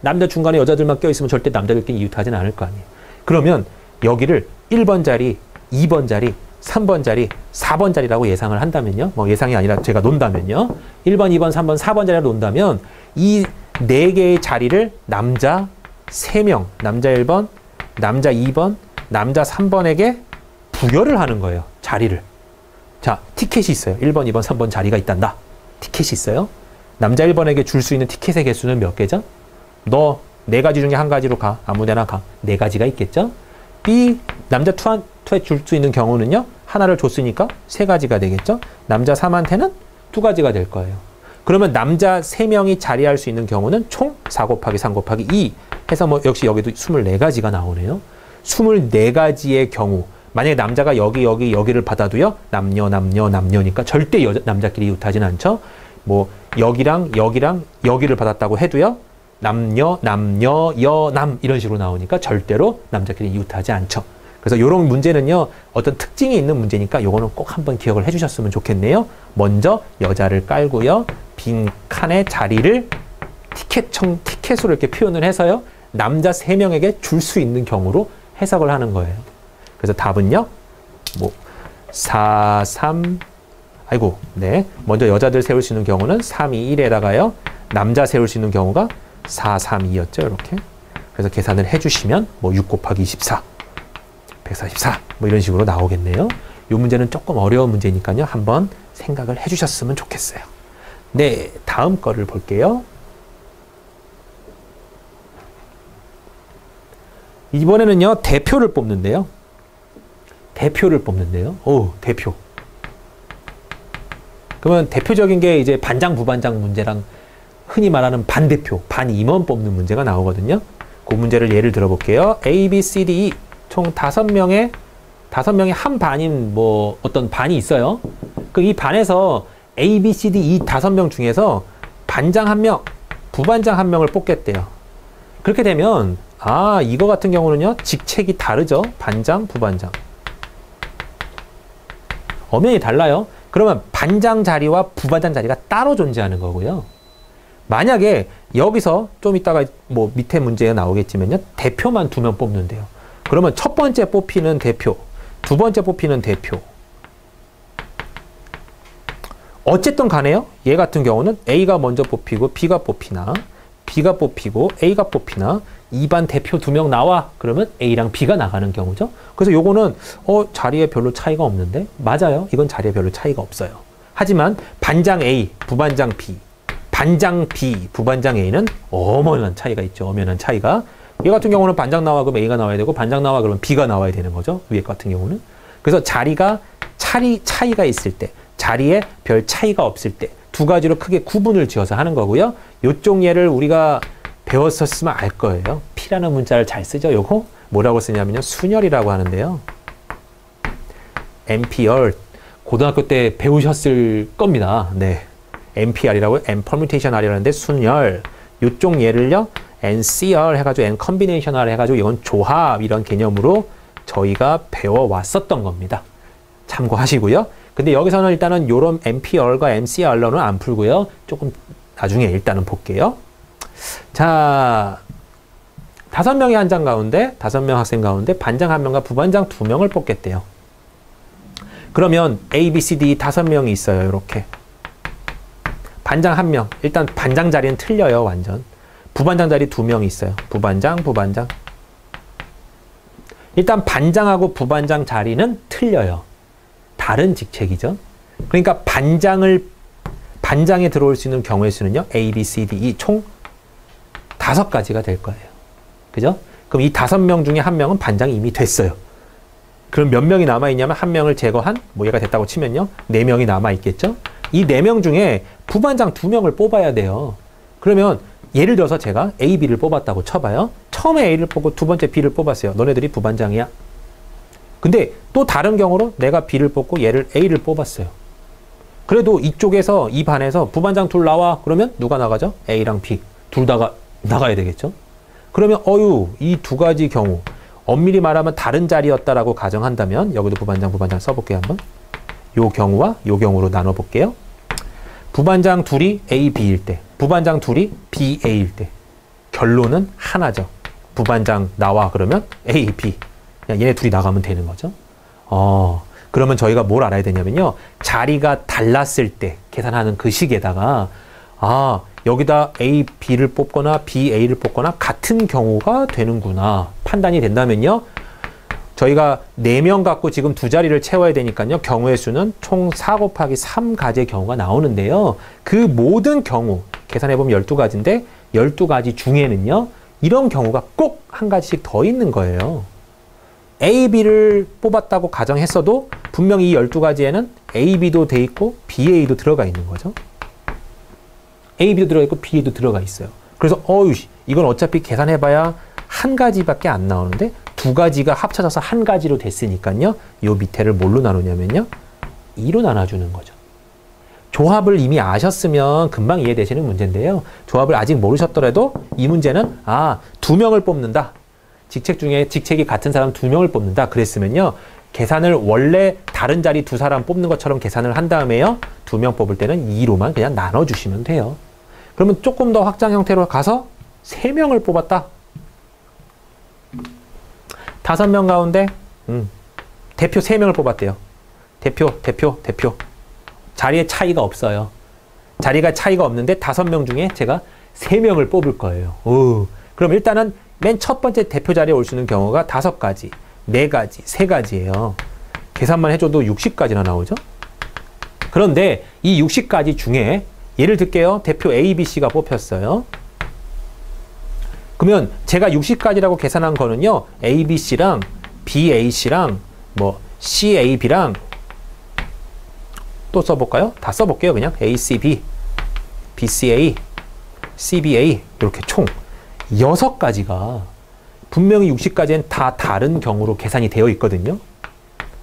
남자 중간에 여자들만 껴있으면 절대 남자들끼리 이웃하진 않을 거 아니에요. 그러면 여기를 1번 자리, 2번 자리, 3번 자리, 4번 자리라고 예상을 한다면요. 뭐 예상이 아니라 제가 논다면요. 1번, 2번, 3번, 4번 자리를 논다면 이 4개의 자리를 남자 3명, 남자 1번, 남자 2번, 남자 3번에게 부여를 하는 거예요. 자리를. 자, 티켓이 있어요. 1번, 2번, 3번 자리가 있단다. 티켓이 있어요. 남자 1번에게 줄 수 있는 티켓의 개수는 몇 개죠? 너 4가지 중에 한 가지로 가. 아무 데나 가. 4가지가 있겠죠? B, 남자 2에 줄 수 있는 경우는요. 하나를 줬으니까 3가지가 되겠죠? 남자 3한테는 2가지가 될 거예요. 그러면 남자 3명이 자리할 수 있는 경우는 총 4 곱하기 3 곱하기 2 해서 뭐 역시 여기도 24가지가 나오네요. 24가지의 경우 만약에 남자가 여기를 받아도요. 남녀니까 절대 남자끼리 이웃하진 않죠. 뭐 여기랑 여기를 받았다고 해도요. 남녀, 남 이런 식으로 나오니까 절대로 남자끼리 이웃하지 않죠. 그래서 이런 문제는요. 어떤 특징이 있는 문제니까 요거는 꼭 한번 기억을 해주셨으면 좋겠네요. 먼저 여자를 깔고요. 빈 칸의 자리를 티켓으로 이렇게 표현을 해서요. 남자 3명에게 줄 수 있는 경우로 해석을 하는 거예요. 그래서 답은요. 뭐 4, 3 아이고 네. 먼저 여자들 세울 수 있는 경우는 3, 2, 1에다가요. 남자 세울 수 있는 경우가 4, 3, 2였죠. 이렇게. 그래서 계산을 해주시면 뭐 6 곱하기 24 144 뭐 이런 식으로 나오겠네요. 이 문제는 조금 어려운 문제니까요. 한번 생각을 해주셨으면 좋겠어요. 네, 다음 거를 볼게요. 이번에는요. 대표를 뽑는데요. 오, 대표. 그러면 대표적인 게 이제 반장, 부반장 문제랑 흔히 말하는 반대표, 반임원 뽑는 문제가 나오거든요. 그 문제를 예를 들어볼게요. A, B, C, D, E 총 5명의 한 반인 뭐 어떤 반이 있어요. 그 이 반에서 A, B, C, D, E 5명 중에서 반장 1명, 부반장 1명을 뽑겠대요. 그렇게 되면 이거 같은 경우는요. 직책이 다르죠. 반장, 부반장. 엄연히 달라요. 그러면 반장 자리와 부반장 자리가 따로 존재하는 거고요. 만약에 여기서 좀 이따가 뭐 밑에 문제가 나오겠지만요. 대표만 2명 뽑는데요. 그러면 첫 번째 뽑히는 대표, 두 번째 뽑히는 대표. 어쨌든 간에요. 얘 같은 경우는 A가 먼저 뽑히고 B가 뽑히나 B가 뽑히고 A가 뽑히나 2반 대표 2명 나와. 그러면 A랑 B가 나가는 경우죠. 그래서 요거는 자리에 별로 차이가 없는데 맞아요. 이건 자리에 별로 차이가 없어요. 하지만 반장 A, 부반장 B, 반장 B, 부반장 A는 엄연한 차이가 있죠. 엄연한 차이가. 얘 같은 경우는 반장 나와 그러면 A가 나와야 되고 반장 나와 그러면 B가 나와야 되는 거죠. 위에 같은 경우는. 그래서 자리가 차이가 있을 때, 자리에 별 차이가 없을 때 두 가지로 크게 구분을 지어서 하는 거고요. 요쪽 예를 우리가 배웠었으면 알 거예요. P라는 문자를 잘 쓰죠. 요거 뭐라고 쓰냐면요. 순열이라고 하는데요. MPR 고등학교 때 배우셨을 겁니다. 네. MPR이라고 M permutation R이라는데 순열. 요쪽 예를요. NCR 해가지고 N combination R 해가지고 이건 조합 이런 개념으로 저희가 배워왔었던 겁니다. 참고하시고요. 근데 여기서는 일단은 요런 MPR과 MCR로는 안 풀고요. 조금 나중에 일단은 볼게요. 자, 5명의 한 장 가운데, 5명 학생 가운데 반장 1명과 부반장 2명을 뽑겠대요. 그러면 A, B, C, D 5명이 있어요. 이렇게. 반장 1명. 일단 반장 자리는 틀려요. 완전. 부반장 자리 2명이 있어요. 부반장, 부반장. 일단 반장하고 부반장 자리는 틀려요. 다른 직책이죠. 그러니까 반장에 들어올 수 있는 경우의 수는요. A, B, C, D, E 총 5가지가 될 거예요. 그죠? 그럼 이 5명 중에 1명은 반장이 이미 됐어요. 그럼 몇 명이 남아있냐면 1명을 제거한, 뭐 얘가 됐다고 치면요. 4명이 남아있겠죠? 이 4명 중에 부반장 2명을 뽑아야 돼요. 그러면 예를 들어서 제가 A, B를 뽑았다고 쳐봐요. 처음에 A를 뽑고 두 번째 B를 뽑았어요. 너네들이 부반장이야. 근데 또 다른 경우로 내가 B를 뽑고 얘를 A를 뽑았어요. 그래도 이쪽에서 이 반에서 부반장 둘 나와. 그러면 누가 나가죠? A랑 B. 둘 다가 나가야 되겠죠? 그러면 이 2가지 경우 엄밀히 말하면 다른 자리였다라고 가정한다면 여기도 부반장 써볼게요. 한번. 요 경우와 요 경우로 나눠볼게요. 부반장 둘이 A, B일 때, 부반장 둘이 B, A일 때 결론은 하나죠. 부반장 나와 그러면 A, B. 그냥 얘네 둘이 나가면 되는 거죠. 그러면 저희가 뭘 알아야 되냐면요. 자리가 달랐을 때 계산하는 그 식에다가 여기다 A, B를 뽑거나 B, A를 뽑거나 같은 경우가 되는구나. 판단이 된다면요. 저희가 4명 갖고 지금 2자리를 채워야 되니까요. 경우의 수는 총 4 곱하기 3가지의 경우가 나오는데요. 그 모든 경우, 계산해보면 12가지인데 12가지 중에는요. 이런 경우가 꼭 한 가지씩 더 있는 거예요. A, B를 뽑았다고 가정했어도 분명히 이 12가지에는 A, B도 돼 있고 B, A도 들어가 있는 거죠. A, B도 들어가 있고 B, A도 들어가 있어요. 그래서 이건 어차피 계산해봐야 한 가지밖에 안 나오는데 2가지가 합쳐져서 한 가지로 됐으니까요. 요 밑에를 뭘로 나누냐면요. 2로 나눠주는 거죠. 조합을 이미 아셨으면 금방 이해되시는 문제인데요. 조합을 아직 모르셨더라도 이 문제는 2명을 뽑는다. 직책 중에 직책이 같은 사람 2명을 뽑는다. 그랬으면요. 계산을 원래 다른 자리 2사람 뽑는 것처럼 계산을 한 다음에요. 2명 뽑을 때는 2로만 그냥 나눠주시면 돼요. 그러면 조금 더 확장 형태로 가서 3명을 뽑았다. 5명 가운데 대표 3명을 뽑았대요. 대표. 자리에 차이가 없어요. 자리가 차이가 없는데 5명 중에 제가 3명을 뽑을 거예요. 그럼 일단은 맨 첫 번째 대표 자리에 올 수 있는 경우가 5가지, 4가지, 3가지예요. 계산만 해줘도 60가지나 나오죠? 그런데 이 60가지 중에 예를 들게요. 대표 A, B, C가 뽑혔어요. 그러면 제가 60가지라고 계산한 거는요. A, B, C랑 B, A, C랑 뭐 C, A, B랑 또 써볼까요? 다 써볼게요. 그냥 A, C, B, B, C, A, C, B, A 이렇게 총 6가지가 분명히 60가지엔 다 다른 경우로 계산이 되어 있거든요.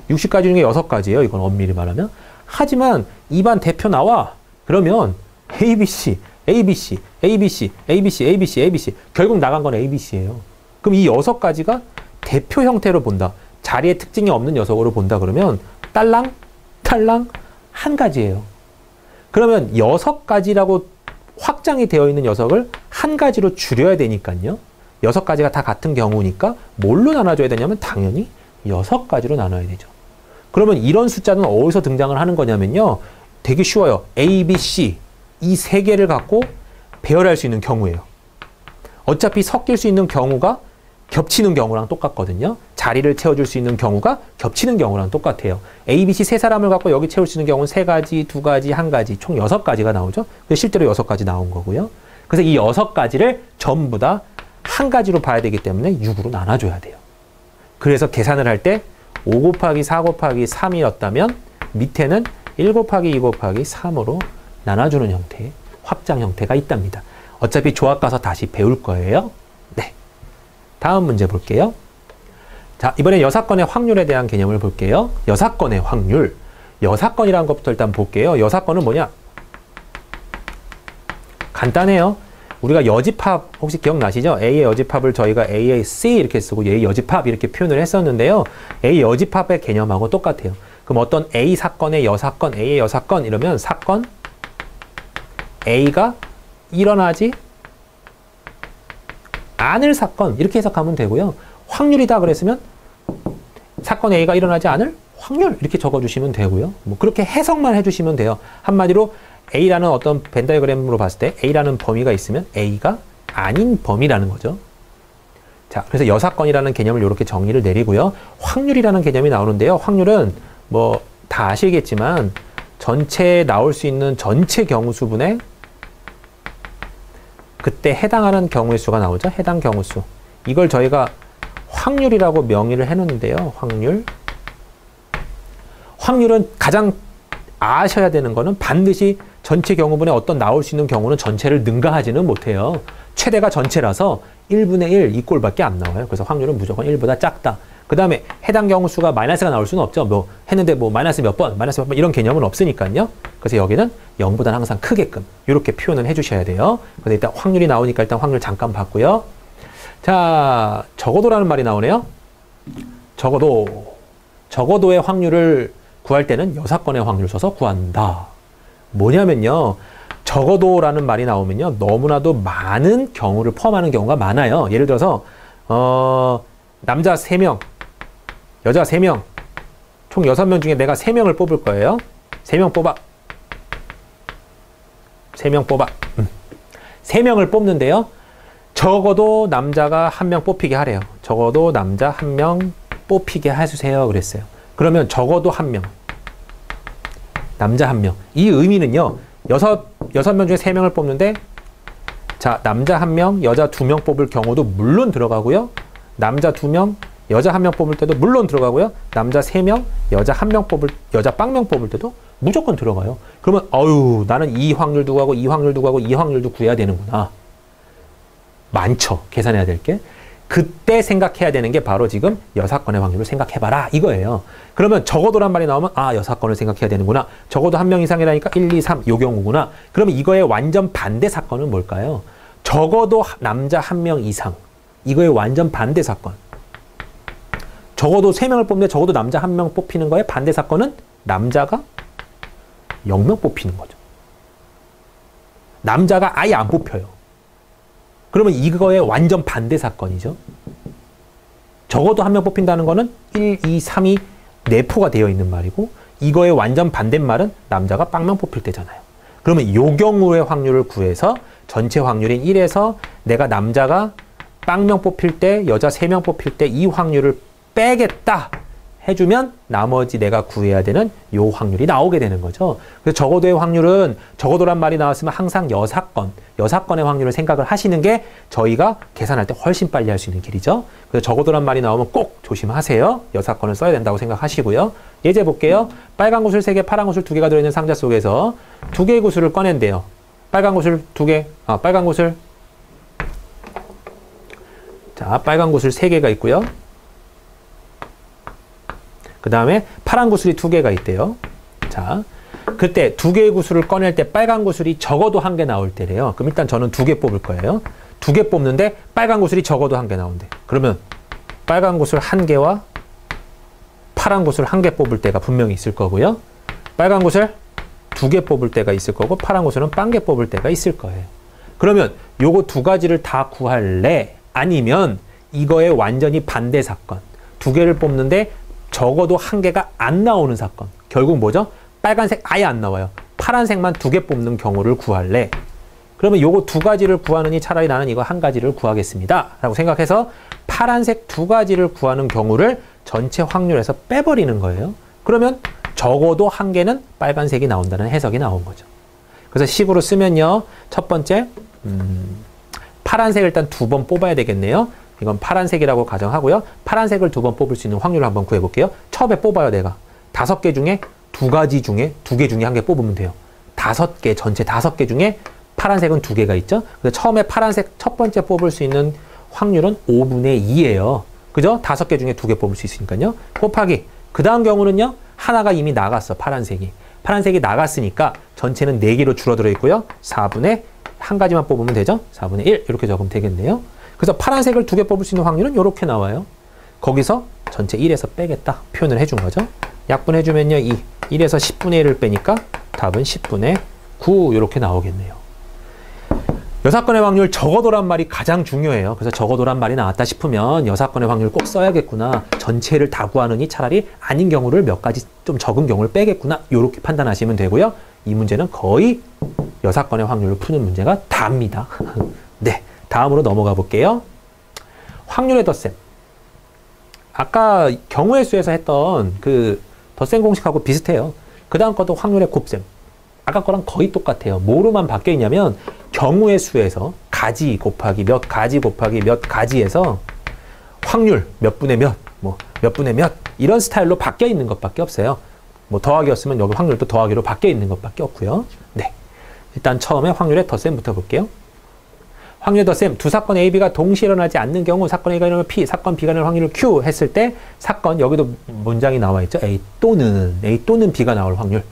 60가지 중에 6가지예요. 이건 엄밀히 말하면. 하지만 이반 대표 나와. 그러면 ABC, ABC, ABC, ABC, ABC, ABC 결국 나간 건 ABC예요. 그럼 이 6가지가 대표 형태로 본다. 자리에 특징이 없는 녀석으로 본다 그러면 딸랑 한 가지예요. 그러면 6가지라고 확장이 되어 있는 녀석을 한 가지로 줄여야 되니까요. 6가지가 다 같은 경우니까 뭘로 나눠줘야 되냐면 당연히 6가지로 나눠야 되죠. 그러면 이런 숫자는 어디서 등장을 하는 거냐면요. 되게 쉬워요. A, B, C 이 3개를 갖고 배열할 수 있는 경우예요. 어차피 섞일 수 있는 경우가 겹치는 경우랑 똑같거든요. 자리를 채워줄 수 있는 경우가 겹치는 경우랑 똑같아요. A, B, C 3사람을 갖고 여기 채울 수 있는 경우는 3가지, 2가지, 1가지 총 6가지가 나오죠. 실제로 6가지 나온 거고요. 그래서 이 6가지를 전부 다 한 가지로 봐야 되기 때문에 6으로 나눠줘야 돼요. 그래서 계산을 할 때 5 곱하기 4 곱하기 3이었다면 밑에는 1 곱하기 2 곱하기 3으로 나눠주는 형태의 확장 형태가 있답니다. 어차피 조합 가서 다시 배울 거예요. 네. 다음 문제 볼게요. 자, 이번엔 여사건의 확률에 대한 개념을 볼게요. 여사건의 확률. 여사건이라는 것부터 일단 볼게요. 여사건은 뭐냐? 간단해요. 우리가 여집합 혹시 기억나시죠? A의 여집합을 저희가 A의 C 이렇게 쓰고 A의 여집합 이렇게 표현을 했었는데요. A 여집합의 개념하고 똑같아요. 그럼 어떤 A 사건의 여사건, A의 여사건 이러면 사건 A가 일어나지 않을 사건 이렇게 해석하면 되고요. 확률이다 그랬으면 사건 A가 일어나지 않을 확률 이렇게 적어주시면 되고요. 뭐 그렇게 해석만 해주시면 돼요. 한마디로 A라는 어떤 벤 다이어그램으로 봤을 때 A라는 범위가 있으면 A가 아닌 범위라는 거죠. 자, 그래서 여사건이라는 개념을 이렇게 정리를 내리고요. 확률이라는 개념이 나오는데요. 확률은 뭐 다 아시겠지만 전체에 나올 수 있는 전체 경우수분의 그때 해당하는 경우의 수가 나오죠. 해당 경우수. 이걸 저희가 확률이라고 명의를 해놓는데요. 확률. 확률은 가장 아셔야 되는 거는 반드시 전체 경우분에 어떤 나올 수 있는 경우는 전체를 능가하지는 못해요. 최대가 전체라서 1분의 1 이 꼴밖에 안 나와요. 그래서 확률은 무조건 1보다 작다. 그 다음에 해당 경우수가 마이너스가 나올 수는 없죠. 뭐 했는데 뭐 마이너스 몇 번 이런 개념은 없으니까요. 그래서 여기는 0보다는 항상 크게끔 이렇게 표현을 해주셔야 돼요. 그래서 일단 확률이 나오니까 일단 확률 잠깐 봤고요. 자, 적어도라는 말이 나오네요. 적어도의 확률을 구할 때는 여사건의 확률 써서 구한다. 뭐냐면요. 적어도라는 말이 나오면요. 너무나도 많은 경우를 포함하는 경우가 많아요. 예를 들어서 남자 3명, 여자 3명, 총 6명 중에 내가 3명을 뽑을 거예요. 3명 뽑아. 3명 뽑아. 3명을 뽑는데요. 적어도 남자가 1명 뽑히게 하래요. 적어도 남자 1명 뽑히게 해주세요. 그랬어요. 그러면 적어도 1명. 남자 1명. 이 의미는요. 6명 중에 3명을 뽑는데 자, 남자 1명, 여자 2명 뽑을 경우도 물론 들어가고요. 남자 2명, 여자 1명 뽑을 때도 물론 들어가고요. 남자 3명, 여자 1명 여자 0명 뽑을 때도 무조건 들어가요. 그러면 나는 이 확률도 구하고 이 확률도 구하고 이 확률도 구해야 되는구나. 많죠. 계산해야 될 게. 그때 생각해야 되는 게 바로 지금 여사건의 확률을 생각해봐라 이거예요. 그러면 적어도란 말이 나오면 여사건을 생각해야 되는구나. 적어도 1명 이상이라니까 1, 2, 3 요 경우구나. 그러면 이거의 완전 반대 사건은 뭘까요? 적어도 남자 1명 이상. 이거의 완전 반대 사건. 적어도 3명을 뽑는데 적어도 남자 1명 뽑히는 거에 반대 사건은 남자가 0명 뽑히는 거죠. 남자가 아예 안 뽑혀요. 그러면 이거의 완전 반대 사건이죠. 적어도 1명 뽑힌다는 거는 1, 2, 3이 내포가 되어 있는 말이고 이거의 완전 반대말은 남자가 0명 뽑힐 때잖아요. 그러면 이 경우의 확률을 구해서 전체 확률인 1에서 내가 남자가 0명 뽑힐 때 여자 3명 뽑힐 때 이 확률을 빼겠다 해주면 나머지 내가 구해야 되는 요 확률이 나오게 되는 거죠. 그래서 적어도의 확률은 적어도란 말이 나왔으면 항상 여사건의 확률을 생각을 하시는 게 저희가 계산할 때 훨씬 빨리 할 수 있는 길이죠. 그래서 적어도란 말이 나오면 꼭 조심하세요. 여사건을 써야 된다고 생각하시고요. 예제 볼게요. 빨간 구슬 3개, 파란 구슬 2개가 들어있는 상자 속에서 2개의 구슬을 꺼낸대요. 빨간 구슬 2개, 빨간 구슬. 자, 빨간 구슬 3개가 있고요. 그 다음에 파란 구슬이 2개가 있대요. 자, 그때 2개의 구슬을 꺼낼 때 빨간 구슬이 적어도 1개 나올 때래요. 그럼 일단 저는 2개 뽑을 거예요. 2개 뽑는데 빨간 구슬이 적어도 1개 나온대. 그러면 빨간 구슬 1개와 파란 구슬 1개 뽑을 때가 분명히 있을 거고요. 빨간 구슬 2개 뽑을 때가 있을 거고 파란 구슬은 0개 뽑을 때가 있을 거예요. 그러면 요거 2가지를 다 구할래? 아니면 이거의 완전히 반대 사건. 2개를 뽑는데 적어도 1개가 안 나오는 사건. 결국 뭐죠? 빨간색 아예 안 나와요. 파란색만 2개 뽑는 경우를 구할래. 그러면 요거 2가지를 구하느니 차라리 나는 이거 1가지를 구하겠습니다. 라고 생각해서 파란색 2가지를 구하는 경우를 전체 확률에서 빼버리는 거예요. 그러면 적어도 1개는 빨간색이 나온다는 해석이 나온 거죠. 그래서 식으로 쓰면요. 첫 번째, 파란색을 일단 2번 뽑아야 되겠네요. 이건 파란색이라고 가정하고요. 파란색을 2번 뽑을 수 있는 확률을 한번 구해볼게요. 처음에 뽑아요, 내가. 5개 중에 2가지 중에 2개 중에 1개 뽑으면 돼요. 5개, 전체 5개 중에 파란색은 두 개가 있죠. 그래서 처음에 파란색 첫 번째 뽑을 수 있는 확률은 5분의 2예요. 그죠? 5개 중에 2개 뽑을 수 있으니까요. 곱하기. 그 다음 경우는요. 하나가 이미 나갔어. 파란색이. 파란색이 나갔으니까 전체는 4개로 줄어들어 있고요. 4분의 한 가지만 뽑으면 되죠. 4분의 1 이렇게 적으면 되겠네요. 그래서 파란색을 2개 뽑을 수 있는 확률은 이렇게 나와요. 거기서 전체 1에서 빼겠다. 표현을 해준 거죠. 약분해주면요. 1에서 10분의 1을 빼니까 답은 10분의 9 이렇게 나오겠네요. 여사건의 확률 적어도란 말이 가장 중요해요. 그래서 적어도란 말이 나왔다 싶으면 여사건의 확률 꼭 써야겠구나. 전체를 다 구하느니 차라리 아닌 경우를 몇 가지 좀 적은 경우를 빼겠구나. 이렇게 판단하시면 되고요. 이 문제는 거의 여사건의 확률을 푸는 문제가 답니다. 네, 다음으로 넘어가 볼게요. 확률의 덧셈. 아까 경우의 수에서 했던 그 덧셈 공식하고 비슷해요. 그 다음 것도 확률의 곱셈. 아까 거랑 거의 똑같아요. 뭐로만 바뀌어 있냐면 경우의 수에서 가지 곱하기 몇 가지 곱하기 몇 가지에서 확률 몇 분의 몇, 뭐 몇 분의 몇 이런 스타일로 바뀌어 있는 것밖에 없어요. 뭐 더하기였으면 여기 확률도 더하기로 바뀌어 있는 것밖에 없고요. 네, 일단 처음에 확률의 덧셈부터 볼게요. 확률 덧셈, 두 사건 A, B가 동시에 일어나지 않는 경우 사건 A가 일어나면 P, 사건 B가 일어나는 확률을 Q 했을 때 사건, 여기도 문장이 나와 있죠. A 또는 B가 나올 확률.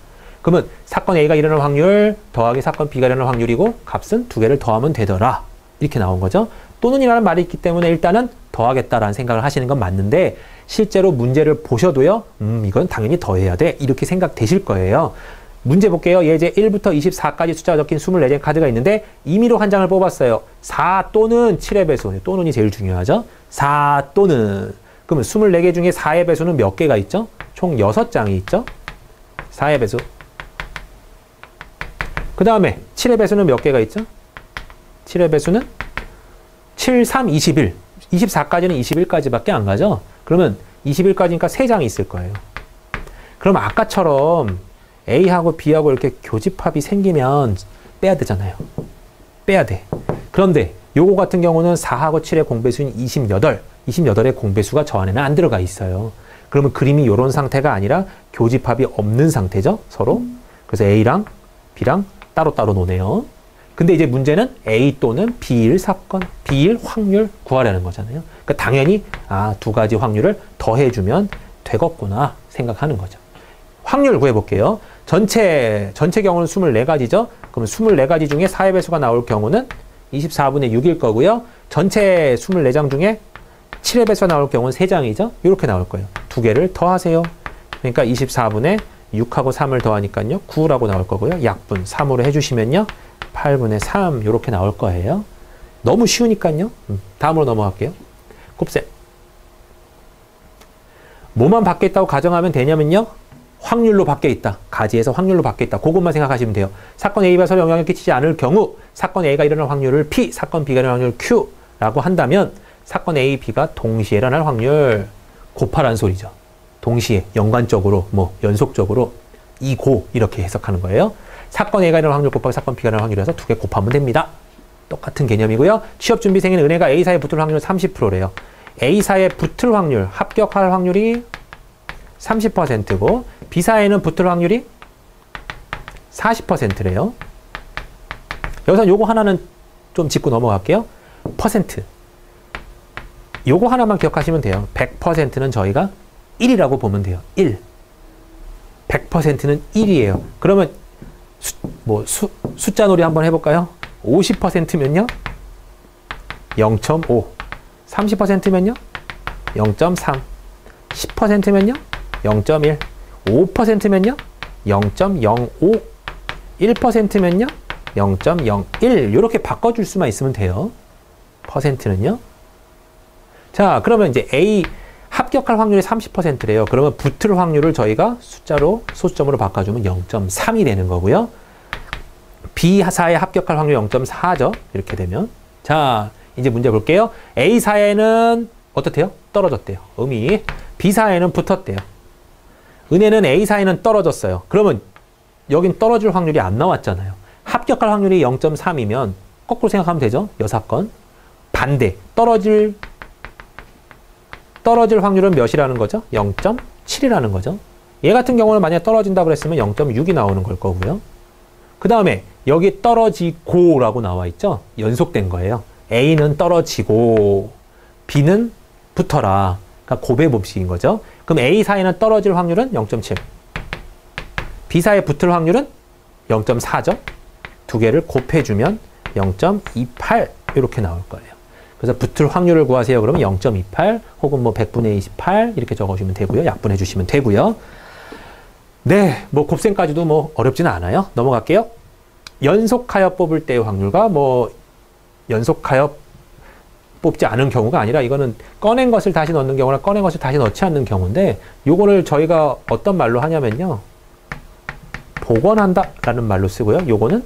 그러면 사건 A가 일어날 확률 더하기 사건 B가 일어날 확률이고 값은 2개를 더하면 되더라. 이렇게 나온 거죠. 또는이라는 말이 있기 때문에 일단은 더하겠다라는 생각을 하시는 건 맞는데 실제로 문제를 보셔도요. 이건 당연히 더해야 돼. 이렇게 생각되실 거예요. 문제 볼게요. 예제 1부터 24까지 숫자가 적힌 24장의 카드가 있는데 임의로 한 장을 뽑았어요. 4 또는 7의 배수. 또는이 제일 중요하죠. 4 또는. 그러면 24개 중에 4의 배수는 몇 개가 있죠? 총 6장이 있죠. 4의 배수. 그 다음에 7의 배수는 몇 개가 있죠? 7의 배수는 7, 3, 21. 24까지는 21까지밖에 안 가죠? 그러면 21까지니까 3장이 있을 거예요. 그럼 아까처럼 A하고 B하고 이렇게 교집합이 생기면 빼야 되잖아요. 빼야 돼. 그런데 요거 같은 경우는 4하고 7의 공배수인 28. 28의 공배수가 저 안에는 안 들어가 있어요. 그러면 그림이 요런 상태가 아니라 교집합이 없는 상태죠? 서로. 그래서 A랑 B랑 따로따로 노네요. 근데 이제 문제는 A 또는 B일 사건, B일 확률 구하려는 거잖아요. 그러니까 당연히 두 가지 확률을 더해주면 되겠구나 생각하는 거죠. 확률 구해볼게요. 전체 경우는 24가지죠. 그럼 24가지 중에 4의 배수가 나올 경우는 24분의 6일 거고요. 전체 24장 중에 7의 배수가 나올 경우는 3장이죠. 이렇게 나올 거예요. 2개를 더하세요. 그러니까 24분의 6하고 3을 더하니까요. 9라고 나올 거고요. 약분 3으로 해주시면요. 8분의 3 이렇게 나올 거예요. 너무 쉬우니까요. 다음으로 넘어갈게요. 곱셈. 뭐만 바뀌어 있다고 가정하면 되냐면요. 확률로 바뀌어 있다. 가지에서 확률로 바뀌어 있다. 그것만 생각하시면 돼요. 사건 A가 서로 영향을 끼치지 않을 경우 사건 A가 일어날 확률을 P, 사건 B가 일어날 확률을 Q라고 한다면 사건 A, B가 동시에 일어날 확률 곱하라는 소리죠. 동시에, 연관적으로, 뭐 연속적으로 이고 이렇게 해석하는 거예요. 사건 A가 일어날 확률 곱하기 사건 B가 일어날 확률이라서 2개 곱하면 됩니다. 똑같은 개념이고요. 취업준비생인 은혜가 A사에 붙을 확률 30%래요. A사에 붙을 확률, 합격할 확률이 30%고 B사에는 붙을 확률이 40%래요. 여기서 요거 하나는 좀 짚고 넘어갈게요. 퍼센트. 요거 하나만 기억하시면 돼요. 100%는 저희가 1이라고 보면 돼요. 1. 100%는 1이에요. 그러면 숫자 놀이 한번 해볼까요? 50%면요? 0.5. 30%면요? 0.3. 10%면요? 0.1. 5%면요? 0.05. 1%면요? 0.01. 이렇게 바꿔줄 수만 있으면 돼요. 퍼센트는요. 자, 그러면 이제 A 합격할 확률이 30%래요. 그러면 붙을 확률을 저희가 숫자로 소수점으로 바꿔주면 0.3이 되는 거고요. B사에 합격할 확률이 0.4죠. 이렇게 되면. 자, 이제 문제 볼게요. A사에는 어떻대요? 떨어졌대요. 음이. B사에는 붙었대요. 은혜는 A사에는 떨어졌어요. 그러면 여긴 떨어질 확률이 안 나왔잖아요. 합격할 확률이 0.3이면 거꾸로 생각하면 되죠. 여사건. 반대. 떨어질 확률은 몇이라는 거죠? 0.7이라는 거죠. 얘 같은 경우는 만약에 떨어진다 그랬으면 0.6이 나오는 걸 거고요. 그 다음에 여기 떨어지고라고 나와 있죠? 연속된 거예요. A는 떨어지고 B는 붙어라. 그러니까 고배 법칙인 거죠. 그럼 A 사이는 떨어질 확률은 0.7. B 사이에 붙을 확률은 0.4죠. 두 개를 곱해주면 0.28 이렇게 나올 거예요. 그래서 붙을 확률을 구하세요. 그러면 0.28 혹은 뭐 100분의 28 이렇게 적어주면 되고요. 약분해 주시면 되고요. 네, 뭐 곱셈까지도 뭐 어렵지는 않아요. 넘어갈게요. 연속하여 뽑을 때의 확률과 뭐 연속하여 뽑지 않은 경우가 아니라 이거는 꺼낸 것을 다시 넣는 경우나 꺼낸 것을 다시 넣지 않는 경우인데 요거를 저희가 어떤 말로 하냐면요. 복원한다 라는 말로 쓰고요. 요거는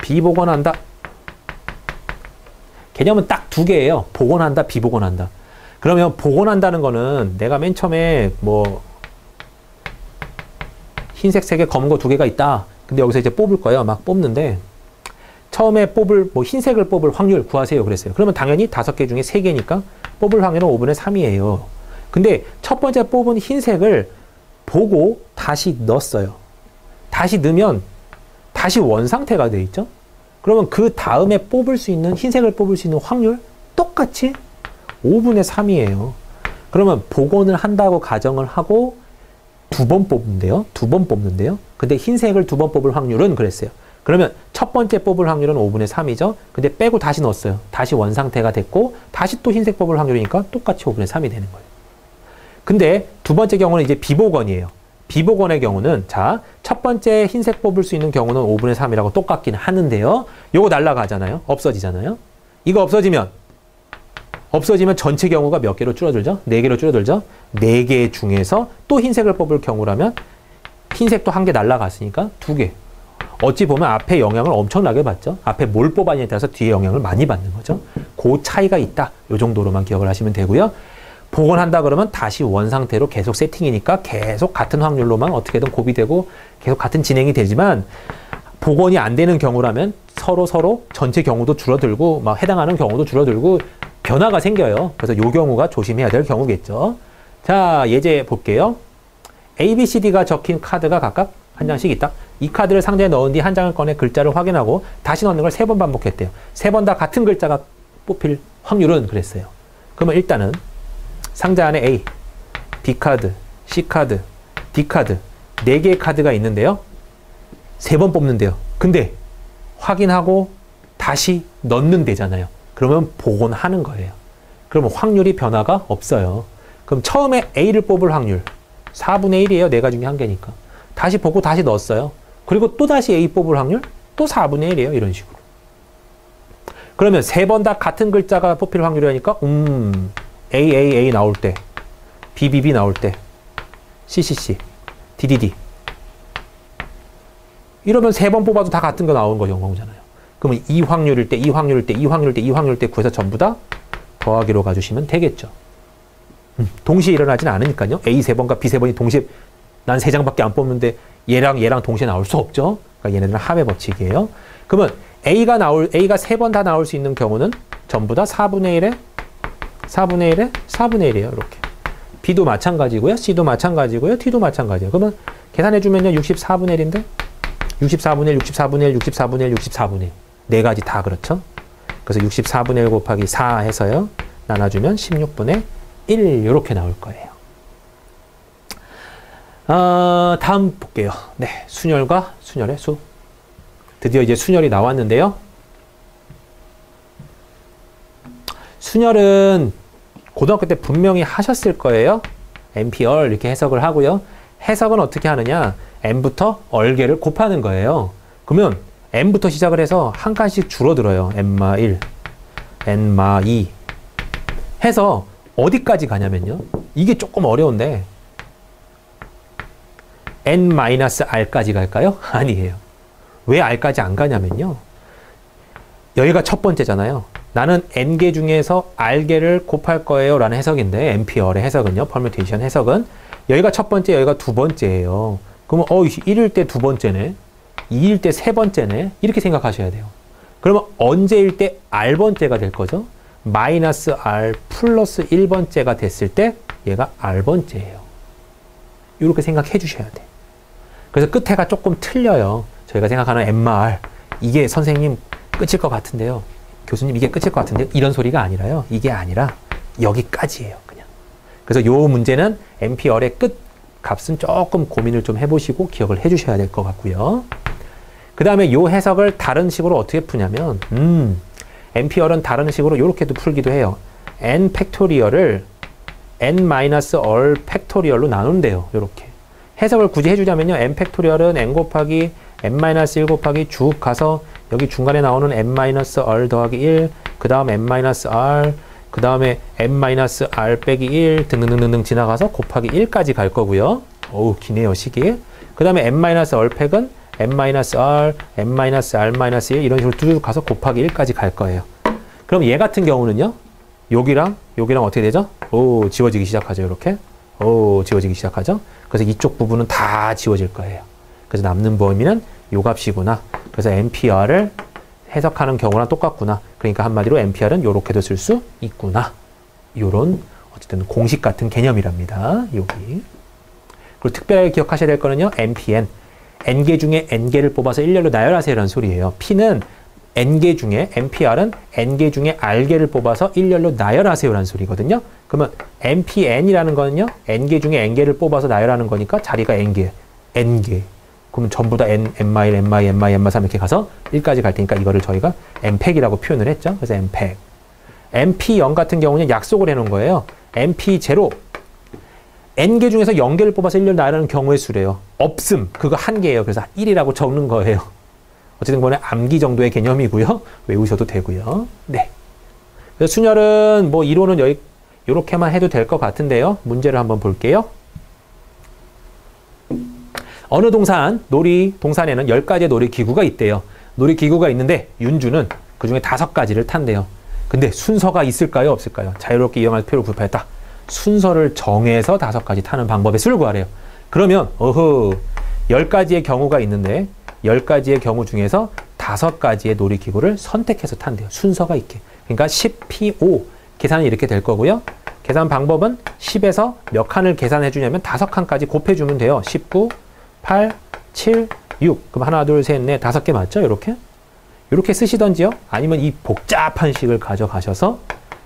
비복원한다. 개념은 딱 두 개예요. 복원한다, 비복원한다. 그러면 복원한다는 거는 내가 맨 처음에 뭐 흰색 세 개, 검은 거 두 개가 있다. 근데 여기서 이제 뽑을 거예요. 막 뽑는데 처음에 뽑을 뭐 흰색을 뽑을 확률 구하세요. 그랬어요. 그러면 당연히 5개 중에 3개니까 뽑을 확률은 5분의 3이에요. 근데 첫 번째 뽑은 흰색을 보고 다시 넣었어요. 다시 넣으면 다시 원상태가 돼 있죠. 그러면 그 다음에 뽑을 수 있는 흰색을 뽑을 수 있는 확률 똑같이 5분의 3이에요. 그러면 복원을 한다고 가정을 하고 두 번 뽑는데요. 근데 흰색을 2번 뽑을 확률은 그랬어요. 그러면 첫 번째 뽑을 확률은 5분의 3이죠. 근데 빼고 다시 넣었어요. 다시 원상태가 됐고 다시 또 흰색 뽑을 확률이니까 똑같이 5분의 3이 되는 거예요. 근데 두 번째 경우는 이제 비복원이에요. 비복원의 경우는 자, 첫 번째 흰색 뽑을 수 있는 경우는 5분의 3이라고 똑같긴 하는데요. 요거 날라가잖아요. 없어지잖아요. 이거 없어지면 전체 경우가 몇 개로 줄어들죠? 4개로 줄어들죠? 4개 중에서 또 흰색을 뽑을 경우라면 흰색도 1개 날라갔으니까 2개. 어찌 보면 앞에 영향을 엄청나게 받죠? 앞에 뭘 뽑았냐에 따라서 뒤에 영향을 많이 받는 거죠. 그 차이가 있다. 요 정도로만 기억을 하시면 되고요. 복원한다 그러면 다시 원상태로 계속 세팅이니까 계속 같은 확률로만 어떻게든 곱이 되고 계속 같은 진행이 되지만 복원이 안 되는 경우라면 서로 전체 경우도 줄어들고 막 해당하는 경우도 줄어들고 변화가 생겨요. 그래서 요 경우가 조심해야 될 경우겠죠. 자, 예제 볼게요. A, B, C, D가 적힌 카드가 각각 한 장씩 있다. 이 카드를 상자에 넣은 뒤 한 장을 꺼내 글자를 확인하고 다시 넣는 걸 3번 반복했대요. 3번 다 같은 글자가 뽑힐 확률은 그랬어요. 그러면 일단은 상자 안에 A, B 카드, C 카드, D 카드 4개의 카드가 있는데요. 3번 뽑는데요. 근데 확인하고 다시 넣는 데잖아요. 그러면 복원하는 거예요. 그러면 확률이 변화가 없어요. 그럼 처음에 A를 뽑을 확률 4분의 1이에요. 4가 중에 1개니까. 다시 보고 다시 넣었어요. 그리고 또 다시 A 뽑을 확률 또 4분의 1이에요. 이런 식으로. 그러면 3번 다 같은 글자가 뽑힐 확률이니까 A 나올 때, B 나올 때, C D 이러면 3번 뽑아도 다 같은 거 나오는 거 경우잖아요. 그러면 이 확률일 때 구해서 전부 다 더하기로 가주시면 되겠죠. 동시에 일어나지는 않으니까요. A 3번과 B 3번이 동시에 난 3장밖에 안 뽑는데 얘랑 동시에 나올 수 없죠. 그러니까 얘네들은 합의 법칙이에요. 그러면 A가 3번 다 나올 수 있는 경우는 전부 다 4분의 1이에요. 이렇게. B도 마찬가지고요. C도 마찬가지고요. D도 마찬가지예요. 그러면 계산해주면요. 64분의 1인데 64분의 1 네 가지 다 그렇죠. 그래서 64분의 1 곱하기 4 해서요. 나눠주면 16분의 1 이렇게 나올 거예요. 다음 볼게요. 네, 순열과 순열의 수. 드디어 이제 순열이 나왔는데요. 순열은 고등학교 때 분명히 하셨을 거예요. M피얼 이렇게 해석을 하고요. 해석은 어떻게 하느냐. M부터 얼개를 곱하는 거예요. 그러면 M부터 시작을 해서 한 칸씩 줄어들어요. N마 1, N마 2 해서 어디까지 가냐면요. 이게 조금 어려운데 N-R까지 갈까요? 아니에요. 왜 R까지 안 가냐면요. 여기가 첫 번째잖아요. 나는 N개 중에서 R개를 곱할 거예요 라는 해석인데 M피얼의 해석은요. 퍼뮤테이션 해석은 여기가 첫 번째, 여기가 두 번째예요. 그러면 1일 때 두 번째네. 2일 때 세 번째네. 이렇게 생각하셔야 돼요. 그러면 언제일 때 R번째가 될 거죠? 마이너스 R 플러스 1번째가 됐을 때 얘가 R번째예요. 이렇게 생각해 주셔야 돼. 그래서 끝에가 조금 틀려요. 저희가 생각하는 MR, 이게 선생님 끝일 것 같은데요. 교수님 이게 끝일 것 같은데요. 이런 소리가 아니라요. 이게 아니라 여기까지예요. 그냥. 그래서 요 문제는 MPR의 끝 값은 조금 고민을 좀 해보시고 기억을 해주셔야 될 것 같고요. 그 다음에 요 해석을 다른 식으로 어떻게 푸냐면 MPR은 다른 식으로 이렇게도 풀기도 해요. n 팩토리얼을 n-얼 팩토리얼로 나눈대요. 이렇게. 해석을 굳이 해주자면요. n 팩토리얼은 n 곱하기 n-1 곱하기 쭉 가서 여기 중간에 나오는 n-r 더하기 1, 그 다음 n-r, 그 다음에 n-r 빼기 1 등등등등 지나가서 곱하기 1까지 갈 거고요. 어우, 기네요, 시기. 그 다음에 n-r 팩은 n-r, n-r-1 이런 식으로 쭉 가서 곱하기 1까지 갈 거예요. 그럼 얘 같은 경우는요. 여기랑 어떻게 되죠? 오, 지워지기 시작하죠. 이렇게. 오, 지워지기 시작하죠. 그래서 이쪽 부분은 다 지워질 거예요. 그래서 남는 범위는 요 값이구나. 그래서 NPR을 해석하는 경우랑 똑같구나. 그러니까 한마디로 NPR은 요렇게도 쓸 수 있구나. 요런 어쨌든 공식 같은 개념이랍니다. 여기. 그리고 특별하게 기억하셔야 될 거는요. NPN. N개 중에 N개를 뽑아서 일렬로 나열하세요라는 소리예요. P는 N개 중에, NPR은 N개 중에 R개를 뽑아서 일렬로 나열하세요라는 소리거든요. 그러면 NPN이라는 거는요. N개 중에 N개를 뽑아서 나열하는 거니까 자리가 N개. 그러면 전부 다 N-, N-, 3 이렇게 가서 1까지 갈 테니까 이거를 저희가 N팩이라고 표현을 했죠. 그래서 N팩. NP0 같은 경우는 약속을 해놓은 거예요. NP0. N개 중에서 0개를 뽑아서 1렬 나열하는 경우의 수래요. 없음. 그거 한 개예요. 그래서 1이라고 적는 거예요. 어쨌든 간에 암기 정도의 개념이고요. 외우셔도 되고요. 네. 그래서 순열은 뭐 이론은 요렇게만 해도 될 것 같은데요. 문제를 한번 볼게요. 어느 동산에는 10가지의 놀이기구가 있대요. 놀이기구가 있는데 윤주는 그중에 5가지를 탄대요. 근데 순서가 있을까요? 없을까요? 자유롭게 이용할 표를 구입하였다. 순서를 정해서 5가지 타는 방법의 수를 구하래요. 그러면 10가지의 경우가 있는데 10가지의 경우 중에서 5가지의 놀이기구를 선택해서 탄대요. 순서가 있게. 그러니까 10P5 계산은 이렇게 될 거고요. 계산 방법은 10에서 몇 칸을 계산해 주냐면 5칸까지 곱해주면 돼요. 19, 8, 7, 6. 그럼 하나, 둘, 셋, 넷, 5개 맞죠? 이렇게 쓰시던지요. 아니면 이 복잡한 식을 가져가셔서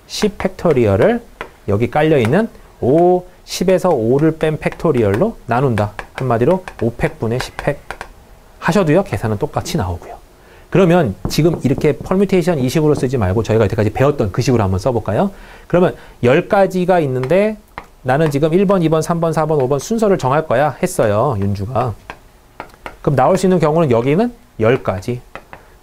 10 팩토리얼을 여기 깔려있는 10에서 5를 뺀 팩토리얼로 나눈다. 한마디로 5팩분의 10팩 하셔도요. 계산은 똑같이 나오고요. 그러면 지금 이렇게 퍼뮤테이션 이 식으로 쓰지 말고 저희가 여태까지 배웠던 그 식으로 한번 써볼까요? 그러면 10가지가 있는데 나는 지금 1번, 2번, 3번, 4번, 5번 순서를 정할 거야 했어요. 윤주가. 그럼 나올 수 있는 경우는 여기는 10가지.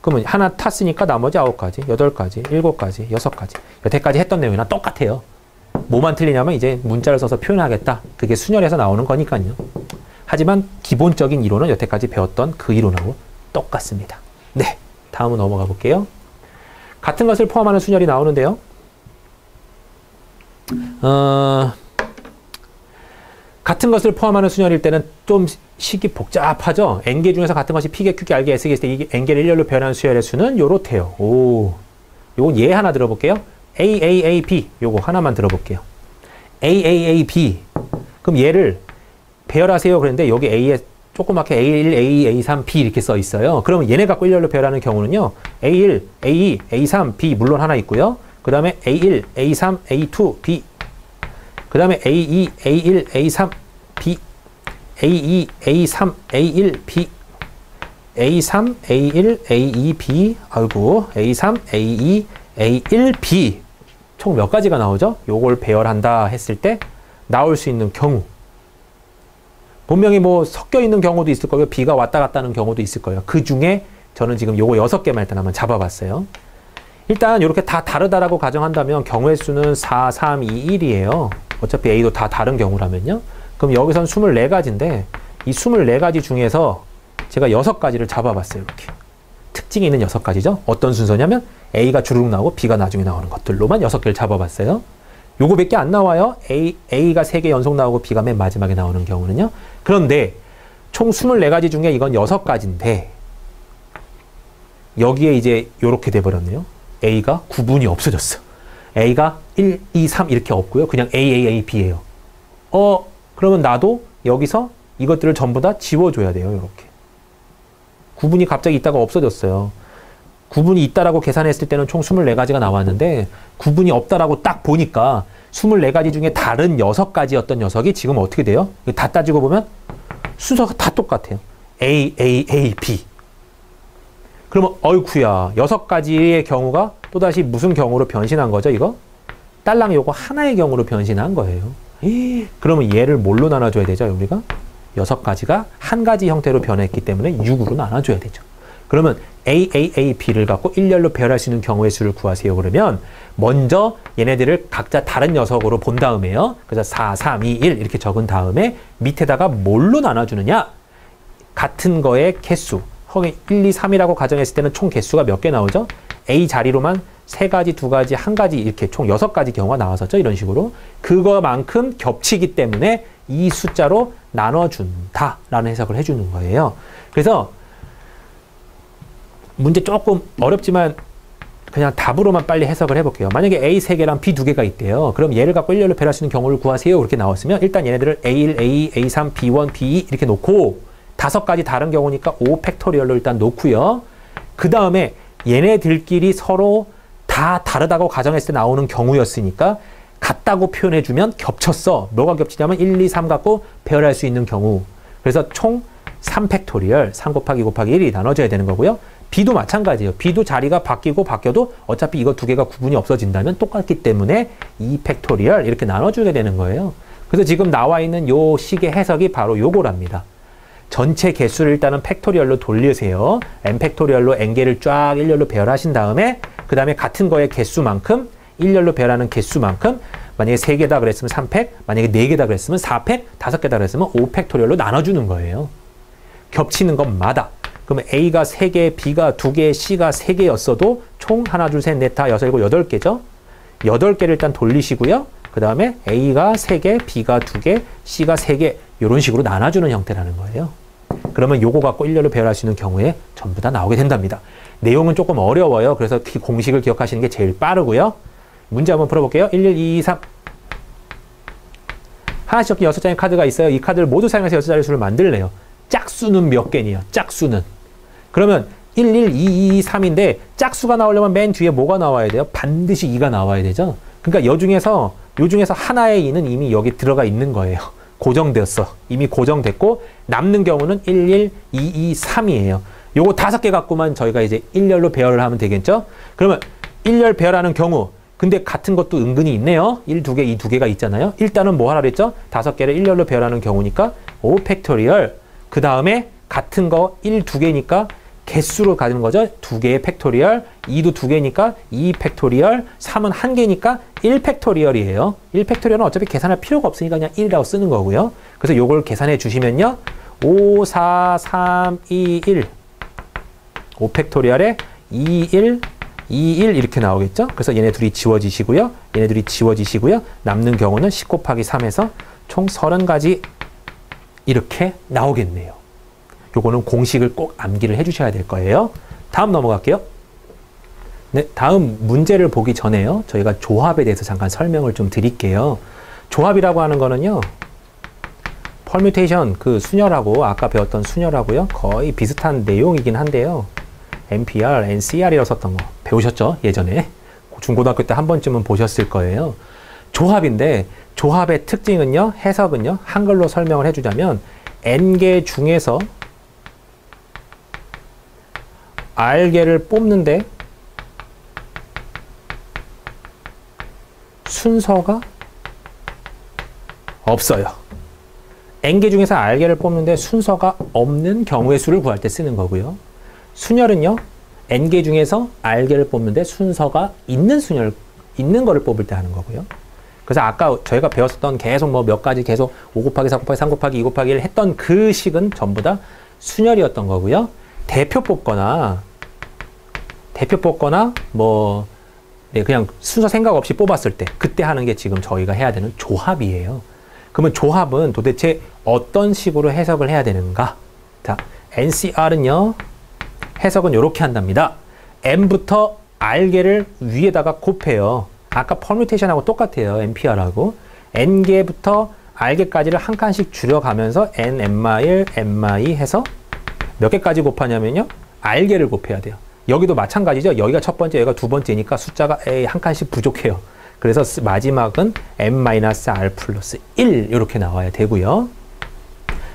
그러면 하나 탔으니까 나머지 9가지, 8가지, 7가지, 6가지. 여태까지 했던 내용이랑 똑같아요. 뭐만 틀리냐면 이제 문자를 써서 표현하겠다. 그게 순열에서 나오는 거니까요. 하지만 기본적인 이론은 여태까지 배웠던 그 이론하고 똑같습니다. 네, 다음으로 넘어가 볼게요. 같은 것을 포함하는 순열이 나오는데요. 같은 것을 포함하는 순열일 때는 좀 식이 복잡하죠. N개 중에서 같은 것이 P개, Q개, R개, S개 있을 때 이 N개를 일렬로 표현하는 수열의 수는 요렇대요. 요건 예 하나 들어볼게요. AAAB 요거 하나만 들어볼게요. AAAB 그럼 얘를 배열하세요. 그런데 여기 A에 조그맣게 A1, A2, A3, B 이렇게 써 있어요. 그러면 얘네 갖고 일렬로 배열하는 경우는요. A1, A2, A3, B 물론 하나 있고요. 그 다음에 A1, A3, A2, B 그 다음에 A2, A1, A3, B A2, A3, A1, B A3, A1, A2, B 아이고 A3, A2, A1, B 총 몇 가지가 나오죠? 요걸 배열한다 했을 때 나올 수 있는 경우 분명히 뭐 섞여 있는 경우도 있을 거고요. B가 왔다 갔다 하는 경우도 있을 거예요. 그 중에 저는 지금 요거 6개만 일단 한번 잡아봤어요. 일단 이렇게 다 다르다라고 가정한다면 경우의 수는 4, 3, 2, 1이에요. 어차피 A도 다 다른 경우라면요. 그럼 여기선 24가지인데 이 24가지 중에서 제가 6가지를 잡아봤어요. 이렇게. 특징이 있는 6가지죠. 어떤 순서냐면 A가 주르륵 나오고 B가 나중에 나오는 것들로만 6개를 잡아봤어요. 요거 몇 개 안 나와요. A가 3개 연속 나오고 B가 맨 마지막에 나오는 경우는요. 그런데 총 24가지 중에 이건 6가지인데 여기에 이제 요렇게 돼버렸네요. A가 구분이 없어졌어. A가 1, 2, 3 이렇게 없고요. 그냥 A, A, A, B예요. 그러면 나도 여기서 이것들을 전부 다 지워줘야 돼요. 이렇게. 구분이 갑자기 있다가 없어졌어요. 구분이 있다라고 계산했을 때는 총 24가지가 나왔는데 구분이 없다라고 딱 보니까 24가지 중에 다른 6가지였던 녀석이 지금 어떻게 돼요? 다 따지고 보면 순서가 다 똑같아요. A, A, A, B. 그러면 어이쿠야 6가지의 경우가 또다시 무슨 경우로 변신한 거죠, 이거? 딸랑 요거 하나의 경우로 변신한 거예요. 그러면 얘를 뭘로 나눠줘야 되죠, 우리가? 6가지가 한 가지 형태로 변했기 때문에 6으로 나눠줘야 되죠. 그러면 A, A, A, B를 갖고 일렬로 배열할 수 있는 경우의 수를 구하세요. 그러면 먼저 얘네들을 각자 다른 녀석으로 본 다음에요. 그래서 4, 3, 2, 1 이렇게 적은 다음에 밑에다가 뭘로 나눠주느냐? 같은 거의 개수. 거기 1, 2, 3이라고 가정했을 때는 총 개수가 몇 개 나오죠? A 자리로만 3가지, 2가지, 1가지 이렇게 총 6가지 경우가 나왔었죠. 이런 식으로. 그거만큼 겹치기 때문에 이 숫자로 나눠준다라는 해석을 해주는 거예요. 그래서 문제 조금 어렵지만 그냥 답으로만 빨리 해석을 해볼게요. 만약에 A 3개랑 B 2개가 있대요. 그럼 얘를 갖고 일렬로 배열할 수 있는 경우를 구하세요. 이렇게 나왔으면 일단 얘네들을 A1, A2, A3, B1, B2 이렇게 놓고 5가지 다른 경우니까 5 팩토리얼로 일단 놓고요. 그 다음에 얘네들끼리 서로 다 다르다고 가정했을 때 나오는 경우였으니까 같다고 표현해주면 겹쳤어. 뭐가 겹치냐면 1, 2, 3 갖고 배열할 수 있는 경우. 그래서 총 3 팩토리얼, 3 곱하기 곱하기 1이 나눠져야 되는 거고요. B도 마찬가지예요. B도 자리가 바뀌어도 어차피 이거 2개가 구분이 없어진다면 똑같기 때문에 2 팩토리얼 이렇게 나눠줘야 되는 거예요. 그래서 지금 나와 있는 요 식의 해석이 바로 요거랍니다. 전체 개수를 일단은 팩토리얼로 돌리세요. n 팩토리얼로 n개를 쫙 일렬로 배열하신 다음에 그 다음에 같은 거의 개수만큼 일렬로 배열하는 개수만큼 만약에 3개다 그랬으면 3팩, 만약에 4개다 그랬으면 4팩, 5개다 그랬으면 5 팩토리얼로 나눠주는 거예요. 겹치는 것마다. 그러면 A가 3개, B가 2개, C가 3개였어도 총 하나, 둘, 셋, 넷, 다, 여섯, 일곱, 8개죠. 8개를 일단 돌리시고요. 그 다음에 A가 3개, B가 2개, C가 3개 이런 식으로 나눠주는 형태라는 거예요. 그러면 요거 갖고 일렬로 배열할 수 있는 경우에 전부 다 나오게 된답니다. 내용은 조금 어려워요. 그래서 공식을 기억하시는 게 제일 빠르고요. 문제 한번 풀어볼게요. 1, 1, 2, 3 하나씩 적힌 6장의 카드가 있어요. 이 카드를 모두 사용해서 6자리 수를 만들래요. 짝수는 몇 개니요? 짝수는. 그러면 1, 1, 2, 2, 3인데 짝수가 나오려면 맨 뒤에 뭐가 나와야 돼요? 반드시 2가 나와야 되죠. 그러니까 요 중에서 하나의 2는 이미 여기 들어가 있는 거예요. 고정되었어. 이미 고정됐고 남는 경우는 1, 1, 2, 2, 3이에요. 요거 5개 갖고만 저희가 이제 일렬로 배열을 하면 되겠죠? 그러면 일렬 배열하는 경우 근데 같은 것도 은근히 있네요. 1, 2개, 2, 2개가 있잖아요. 일단은 뭐 하라 그랬죠? 5개를 일렬로 배열하는 경우니까 5 팩토리얼 그 다음에 같은 거 1, 2개니까 개수로 가는 거죠. 2개의 팩토리얼, 2도 2개니까 2 팩토리얼, 3은 1개니까 1 팩토리얼이에요. 1 팩토리얼은 어차피 계산할 필요가 없으니까 그냥 1이라고 쓰는 거고요. 그래서 요걸 계산해 주시면요. 5, 4, 3, 2, 1 5 팩토리얼에 2, 1, 2, 1 이렇게 나오겠죠. 그래서 얘네 둘이 지워지시고요. 얘네 둘이 지워지시고요. 남는 경우는 10 곱하기 3에서 총 30가지 이렇게 나오겠네요. 요거는 공식을 꼭 암기를 해주셔야 될 거예요. 다음 넘어갈게요. 네, 다음 문제를 보기 전에요. 저희가 조합에 대해서 잠깐 설명을 좀 드릴게요. 조합이라고 하는 거는요. 퍼뮤테이션, 그 수열하고 아까 배웠던 수열하고요. 거의 비슷한 내용이긴 한데요. NPR, NCR이라고 썼던 거 배우셨죠? 예전에. 중고등학교 때 한 번쯤은 보셨을 거예요. 조합인데 조합의 특징은요. 해석은요. 한글로 설명을 해주자면 N개 중에서 R개를 뽑는데 순서가 없어요. N개 중에서 R개를 뽑는데 순서가 없는 경우의 수를 구할 때 쓰는 거고요. 순열은요. N개 중에서 R개를 뽑는데 순서가 있는 거를 뽑을 때 하는 거고요. 그래서 아까 저희가 배웠었던 계속 뭐 몇 가지 계속 5 곱하기 4 곱하기 3 곱하기 2 곱하기 1 했던 그 식은 전부 다 순열이었던 거고요. 대표 뽑거나 뭐 네, 그냥 순서 생각 없이 뽑았을 때 그때 하는 게 지금 저희가 해야 되는 조합이에요. 그러면 조합은 도대체 어떤 식으로 해석을 해야 되는가? 자, NCR은요. 해석은 이렇게 한답니다. N부터 R개를 위에다가 곱해요. 아까 퍼뮤테이션하고 똑같아요. NPR하고. N개부터 R개까지를 한 칸씩 줄여가면서 N, N-1, N-2 해서 몇 개까지 곱하냐면요. r개를 곱해야 돼요. 여기도 마찬가지죠. 여기가 첫 번째, 여기가 두 번째니까 숫자가 한 칸씩 부족해요. 그래서 마지막은 n-r 플러스 1 이렇게 나와야 되고요.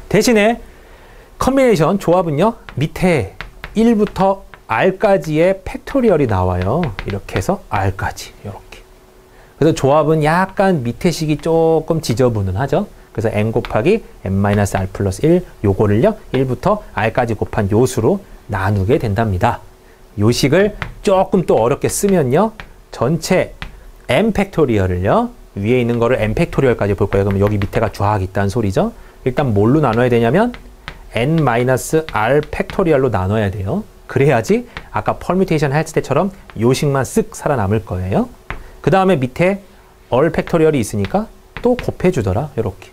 대신에 컨비네이션 조합은요. 밑에 1부터 r까지의 팩토리얼이 나와요. 이렇게 해서 r까지 이렇게. 그래서 조합은 약간 밑에 식이 조금 지저분하죠. 그래서 n 곱하기 n-r 플러스 1 요거를요. 1부터 r까지 곱한 요 수로 나누게 된답니다. 요 식을 조금 또 어렵게 쓰면요. 전체 n 팩토리얼을요. 위에 있는 거를 n 팩토리얼까지 볼 거예요. 그러면 여기 밑에가 쫙 있다는 소리죠. 일단 뭘로 나눠야 되냐면 n-r 팩토리얼로 나눠야 돼요. 그래야지 아까 퍼뮤테이션 했을 때처럼 요 식만 쓱 살아남을 거예요. 그 다음에 밑에 all 팩토리얼이 있으니까 또 곱해주더라. 이렇게.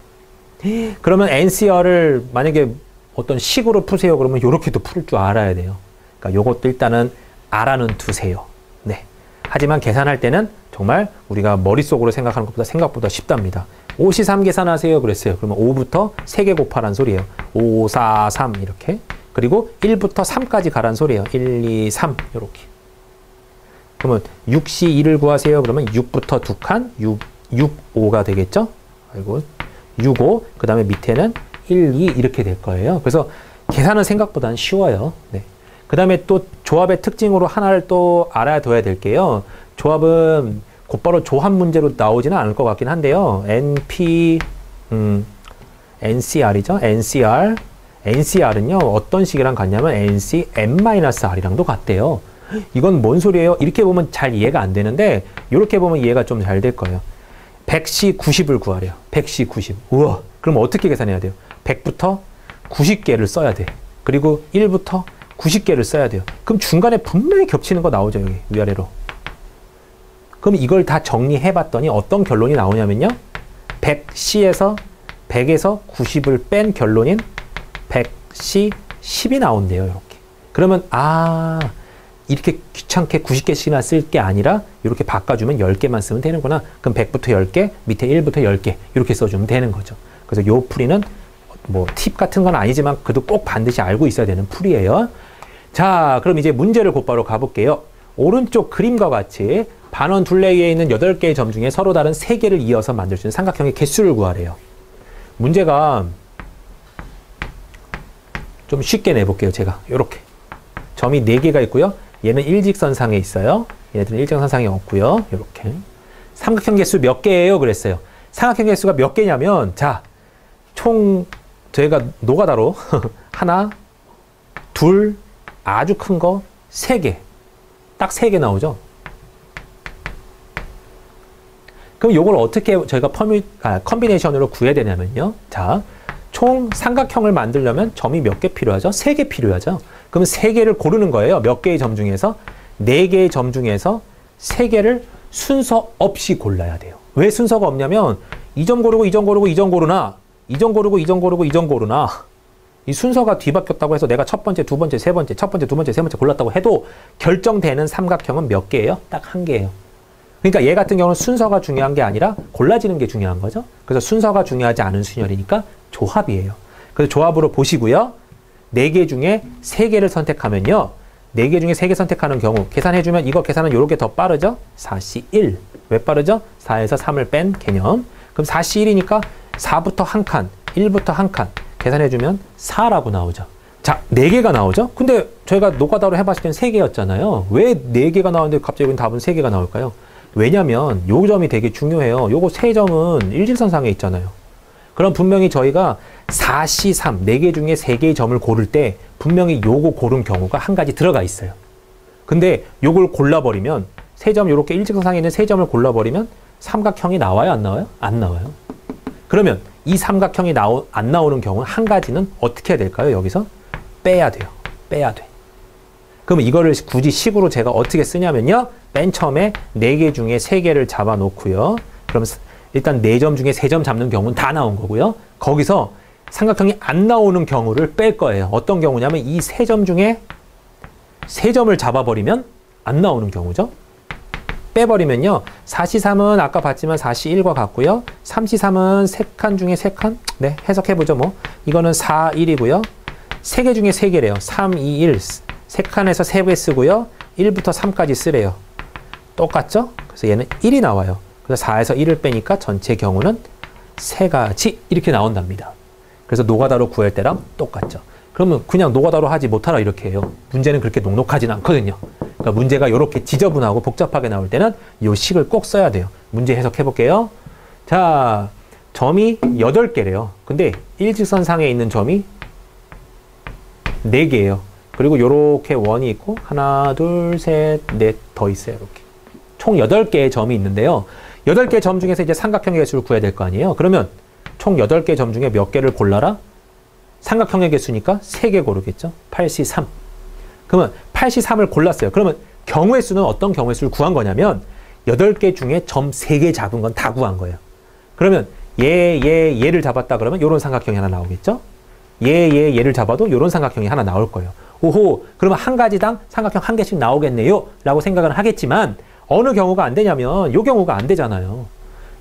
그러면 NCR을 만약에 어떤 식으로 푸세요. 그러면 요렇게도 풀 줄 알아야 돼요. 그러니까 요것도 일단은 알아는 두세요. 네. 하지만 계산할 때는 정말 우리가 머릿속으로 생각하는 것보다 생각보다 쉽답니다. 5C3 계산하세요. 그랬어요. 그러면 5부터 3개 곱하란 소리예요. 5, 4, 3 이렇게. 그리고 1부터 3까지 가란 소리예요. 1, 2, 3 이렇게. 그러면 6C2를 구하세요. 그러면 6부터 2칸, 6, 5가 되겠죠? 아이고, 6, 5. 그 다음에 밑에는 1, 2 이렇게 될 거예요. 그래서 계산은 생각보다는 쉬워요. 네. 그 다음에 또 조합의 특징으로 하나를 또 알아둬야 될게요. 조합은 곧바로 조합 문제로 나오지는 않을 것 같긴 한데요. NCR이죠. NCR은요. 어떤 식이랑 같냐면 NC-N-R이랑도 같대요. 이건 뭔 소리예요? 이렇게 보면 잘 이해가 안 되는데 이렇게 보면 이해가 좀 잘 될 거예요. 100C 90을 구하래요. 100C 90. 우와. 그럼 어떻게 계산해야 돼요? 100부터 90개를 써야 돼. 그리고 1부터 90개를 써야 돼요. 그럼 중간에 분명히 겹치는 거 나오죠. 여기 위아래로. 그럼 이걸 다 정리해 봤더니 어떤 결론이 나오냐면요. 100C에서 100에서 90을 뺀 결론인 100C 10이 나온대요. 이렇게. 그러면 이렇게 귀찮게 90개씩이나 쓸 게 아니라 이렇게 바꿔주면 10개만 쓰면 되는구나. 그럼 100부터 10개, 밑에 1부터 10개 이렇게 써주면 되는 거죠. 그래서 요 풀이는 뭐 팁 같은 건 아니지만 그래도 꼭 반드시 알고 있어야 되는 풀이에요. 자, 그럼 이제 문제를 곧바로 가볼게요. 오른쪽 그림과 같이 반원 둘레위에 있는 8개의 점 중에 서로 다른 3개를 이어서 만들 수 있는 삼각형의 개수를 구하래요. 문제가 좀 쉽게 내볼게요. 제가 이렇게 점이 4개가 있고요. 얘는 일직선상에 있어요. 얘네들은 일직선상에 없고요. 이렇게 삼각형 개수 몇 개예요? 그랬어요. 삼각형 개수가 몇 개냐면 자, 총 저희가 노가다로 하나, 둘, 아주 큰 거 3개. 딱 3개 나오죠. 그럼 요걸 어떻게 저희가 컨비네이션으로 구해야 되냐면요. 자, 총 삼각형을 만들려면 점이 몇 개 필요하죠? 3개 필요하죠. 그럼 3개를 고르는 거예요. 몇 개의 점 중에서? 4개의 점 중에서 3개를 순서 없이 골라야 돼요. 왜 순서가 없냐면 이 점 고르고 이 점 고르고 이 점 고르나 이 점 고르고 이 점 고르고 이 점 고르나 이 순서가 뒤바뀌었다고 해서 내가 첫 번째, 두 번째, 세 번째, 첫 번째, 두 번째, 세 번째 골랐다고 해도 결정되는 삼각형은 몇 개예요? 딱 1개예요. 그러니까 얘 같은 경우는 순서가 중요한 게 아니라 골라지는 게 중요한 거죠. 그래서 순서가 중요하지 않은 순열이니까 조합이에요. 그래서 조합으로 보시고요. 4개 중에 3개를 선택하면요. 4개 중에 3개 선택하는 경우 계산해주면 이거 계산은 요렇게 더 빠르죠? 4C1. 왜 빠르죠? 4에서 3을 뺀 개념. 그럼 4C1이니까 4부터 한 칸, 1부터 한 칸 계산해주면 4라고 나오죠. 자, 4개가 나오죠? 근데 저희가 노가다로 해봤을 땐 3개였잖아요. 왜 4개가 나오는데 갑자기 답은 3개가 나올까요? 왜냐면 요 점이 되게 중요해요. 요거 3점은 일직선상에 있잖아요. 그럼 분명히 저희가 4C3, 4개 중에 3개의 점을 고를 때 분명히 요거 고른 경우가 한 가지 들어가 있어요. 근데 요걸 골라버리면 3점, 요렇게 일직선상에 있는 3점을 골라버리면 삼각형이 나와요? 안 나와요? 안 나와요. 그러면 이 삼각형이 안 나오는 경우 한 가지는 어떻게 해야 될까요? 여기서 빼야 돼요. 빼야 돼. 그럼 이거를 굳이 식으로 제가 어떻게 쓰냐면요. 맨 처음에 4개 중에 3개를 잡아 놓고요. 그럼 일단 4점 중에 3점 잡는 경우는 다 나온 거고요. 거기서 삼각형이 안 나오는 경우를 뺄 거예요. 어떤 경우냐면 이 3점 중에 3점을 잡아버리면 안 나오는 경우죠. 빼버리면요. 4C3은 아까 봤지만 4C1과 같고요. 3C3은 3칸 중에 3칸? 네, 해석해보죠. 뭐 이거는 4, 1이고요. 3개 중에 3개래요. 3, 2, 1. 3칸에서 3개 쓰고요. 1부터 3까지 쓰래요. 똑같죠? 그래서 얘는 1이 나와요. 그래서 4에서 1을 빼니까 전체 경우는 3가지 이렇게 나온답니다. 그래서 노가다로 구할 때랑 똑같죠. 그러면 그냥 노가다로 하지 못하라 이렇게 해요. 문제는 그렇게 녹록하진 않거든요. 그러니까 문제가 이렇게 지저분하고 복잡하게 나올 때는 이 식을 꼭 써야 돼요. 문제 해석해 볼게요. 자, 점이 8개래요. 근데 일직선상에 있는 점이 4개예요. 그리고 이렇게 원이 있고 하나, 둘, 셋, 넷 더 있어요. 이렇게. 총 8개의 점이 있는데요. 8개의 점 중에서 이제 삼각형의 개수를 구해야 될 거 아니에요. 그러면 총 8개의 점 중에 몇 개를 골라라? 삼각형의 개수니까 3개 고르겠죠. 83. 그러면 83을 골랐어요. 그러면 경우의 수는 어떤 경우의 수를 구한 거냐면 8개 중에 점 3개 잡은 건 다 구한 거예요. 그러면 얘를 잡았다 그러면 이런 삼각형이 하나 나오겠죠. 얘를 잡아도 이런 삼각형이 하나 나올 거예요. 오호, 그러면 한 가지당 삼각형 한 개씩 나오겠네요 라고 생각은 하겠지만 어느 경우가 안 되냐면 요 경우가 안 되잖아요.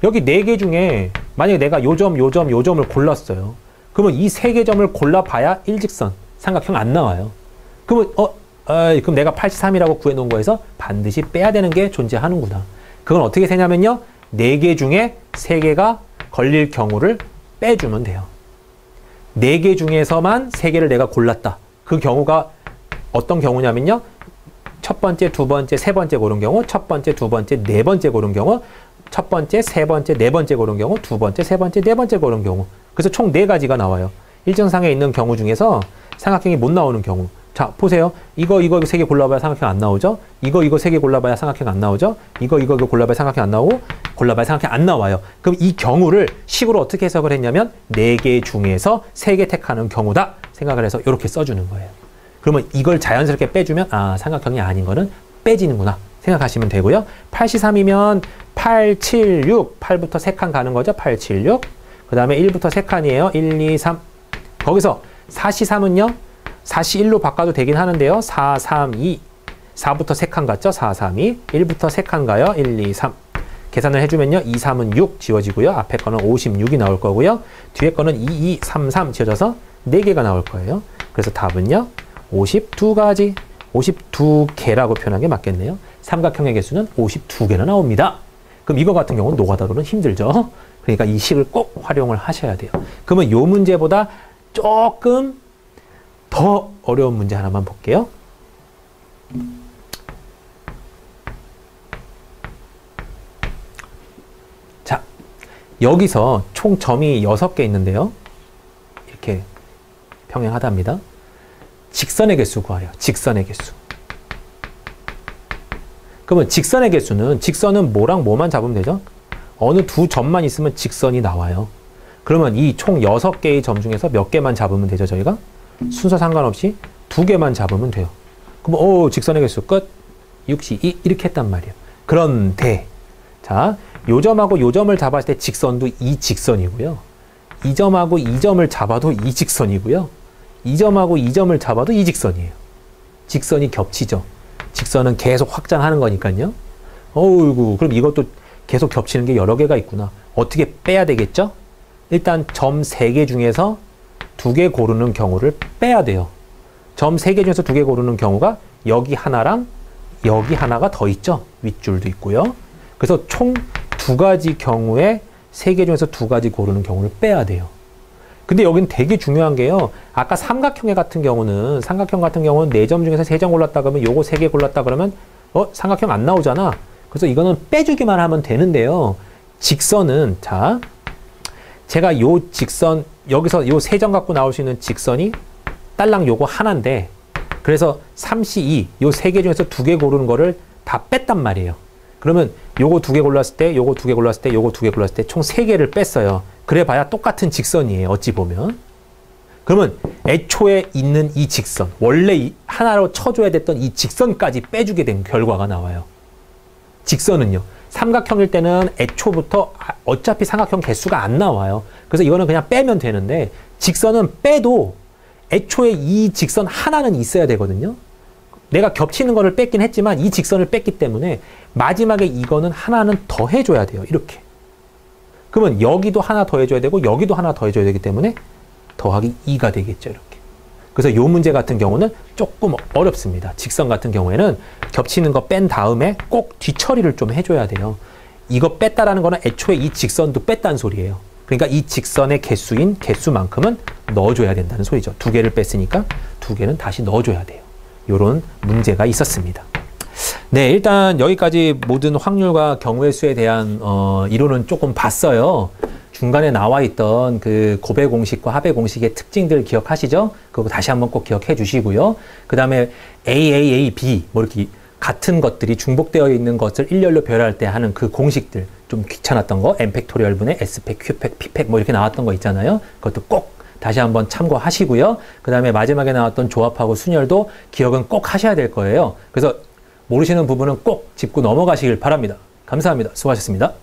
여기 4개 중에 만약에 내가 요 점을 골랐어요. 그러면 이 3개 점을 골라봐야 일직선 삼각형 안 나와요. 그러면 그럼 내가 83이라고 구해놓은 거에서 반드시 빼야 되는 게 존재하는구나. 그건 어떻게 되냐면요. 4개 중에 3개가 걸릴 경우를 빼주면 돼요. 4개 중에서만 3개를 내가 골랐다. 그 경우가 어떤 경우냐면요. 첫 번째, 두 번째, 세 번째 고른 경우, 첫 번째, 두 번째, 네 번째 고른 경우, 첫 번째, 세 번째, 네 번째 고른 경우, 두 번째, 세 번째, 네 번째 고른 경우. 그래서 총 4가지가 나와요. 일정상에 있는 경우 중에서 삼각형이 못 나오는 경우. 자, 보세요. 이거 3개 골라봐야 삼각형 안 나오죠? 이거 3개 골라봐야 삼각형 안 나오죠? 이거 골라봐야 삼각형 안 나오고, 골라봐야 삼각형 안 나와요. 그럼 이 경우를 식으로 어떻게 해석을 했냐면 4개 중에서 3개 택하는 경우다 생각을 해서 이렇게 써주는 거예요. 그러면 이걸 자연스럽게 빼주면 삼각형이 아닌 거는 빼지는구나 생각하시면 되고요. 83이면 8, 7, 6, 8부터 3칸 가는 거죠. 8, 7, 6. 그 다음에 1부터 3칸이에요. 1, 2, 3. 거기서 4시3은요. 4시 1로 바꿔도 되긴 하는데요. 4, 3, 2. 4부터 3칸 갔죠. 4, 3, 2. 1부터 3칸 가요. 1, 2, 3. 계산을 해주면요. 2, 3은 6 지워지고요. 앞에 거는 56이 나올 거고요. 뒤에 거는 2, 2, 3, 3 지워져서 4개가 나올 거예요. 그래서 답은요. 52가지, 52개라고 표현한 게 맞겠네요. 삼각형의 개수는 52개나 나옵니다. 그럼 이거 같은 경우는 노가다로는 힘들죠. 그러니까 이 식을 꼭 활용을 하셔야 돼요. 그러면 이 문제보다 조금 더 어려운 문제 하나만 볼게요. 자, 여기서 총 점이 6개 있는데요. 이렇게 평행하답니다. 직선의 개수 구하래요. 직선의 개수. 그러면 직선의 개수는 직선은 뭐랑 뭐만 잡으면 되죠? 어느 두 점만 있으면 직선이 나와요. 그러면 이 총 6개의 점 중에서 몇 개만 잡으면 되죠, 저희가? 순서 상관없이 2개만 잡으면 돼요. 그럼 직선의 개수 끝. 62 이렇게 했단 말이에요. 그런데 자, 요 점하고 요 점을 잡았을 때 직선도 이 직선이고요. 이 점하고 이 점을 잡아도 이 직선이고요. 이 점하고 이 점을 잡아도 이 직선이에요. 직선이 겹치죠. 직선은 계속 확장하는 거니까요. 어이구, 그럼 이것도 계속 겹치는 게 여러 개가 있구나. 어떻게 빼야 되겠죠? 일단 점 3개 중에서 2개 고르는 경우를 빼야 돼요. 점 3개 중에서 2개 고르는 경우가 여기 하나랑 여기 하나가 더 있죠. 윗줄도 있고요. 그래서 총 2가지 경우에 3개 중에서 2가지 고르는 경우를 빼야 돼요. 근데 여기는 되게 중요한 게요. 아까 삼각형 같은 경우는 4점 중에서 3점 골랐다 그러면 요거 3개 골랐다 그러면 삼각형 안 나오잖아. 그래서 이거는 빼주기만 하면 되는데요. 직선은 자, 제가 요 직선 여기서 요 3점 갖고 나올 수 있는 직선이 딸랑 요거 하나인데 그래서 3C2 요 3개 중에서 2개 고르는 거를 다 뺐단 말이에요. 그러면 요거 2개 골랐을 때, 요거 2개 골랐을 때, 요거 2개 골랐을 때 총 3개를 뺐어요. 그래 봐야 똑같은 직선이에요. 어찌 보면. 그러면 애초에 있는 이 직선, 원래 하나로 쳐줘야 됐던 이 직선까지 빼주게 된 결과가 나와요. 직선은요. 삼각형일 때는 애초부터 어차피 삼각형 개수가 안 나와요. 그래서 이거는 그냥 빼면 되는데 직선은 빼도 애초에 이 직선 하나는 있어야 되거든요. 내가 겹치는 거를 뺐긴 했지만 이 직선을 뺐기 때문에 마지막에 이거는 하나는 더 해줘야 돼요. 이렇게. 그러면 여기도 하나 더 해줘야 되고 여기도 하나 더 해줘야 되기 때문에 더하기 2가 되겠죠. 이렇게. 그래서 요 문제 같은 경우는 조금 어렵습니다. 직선 같은 경우에는 겹치는 거 뺀 다음에 꼭 뒤처리를 좀 해줘야 돼요. 이거 뺐다라는 거는 애초에 이 직선도 뺐다는 소리예요. 그러니까 이 직선의 개수인 개수만큼은 넣어줘야 된다는 소리죠. 2개를 뺐으니까 2개는 다시 넣어줘야 돼요. 요런 문제가 있었습니다. 네, 일단 여기까지 모든 확률과 경우의 수에 대한 이론은 조금 봤어요. 중간에 나와 있던 그 곱의 공식과 합의 공식의 특징들 기억하시죠? 그거 다시 한번 꼭 기억해 주시고요. 그 다음에 A, B 뭐 이렇게 같은 것들이 중복되어 있는 것을 일렬로 배열할 때 하는 그 공식들 좀 귀찮았던 거 n 팩토리얼 분의 s 팩, q 팩, p 팩 뭐 이렇게 나왔던 거 있잖아요. 그것도 꼭 다시 한번 참고하시고요. 그 다음에 마지막에 나왔던 조합하고 순열도 기억은 꼭 하셔야 될 거예요. 그래서 모르시는 부분은 꼭 짚고 넘어가시길 바랍니다. 감사합니다. 수고하셨습니다.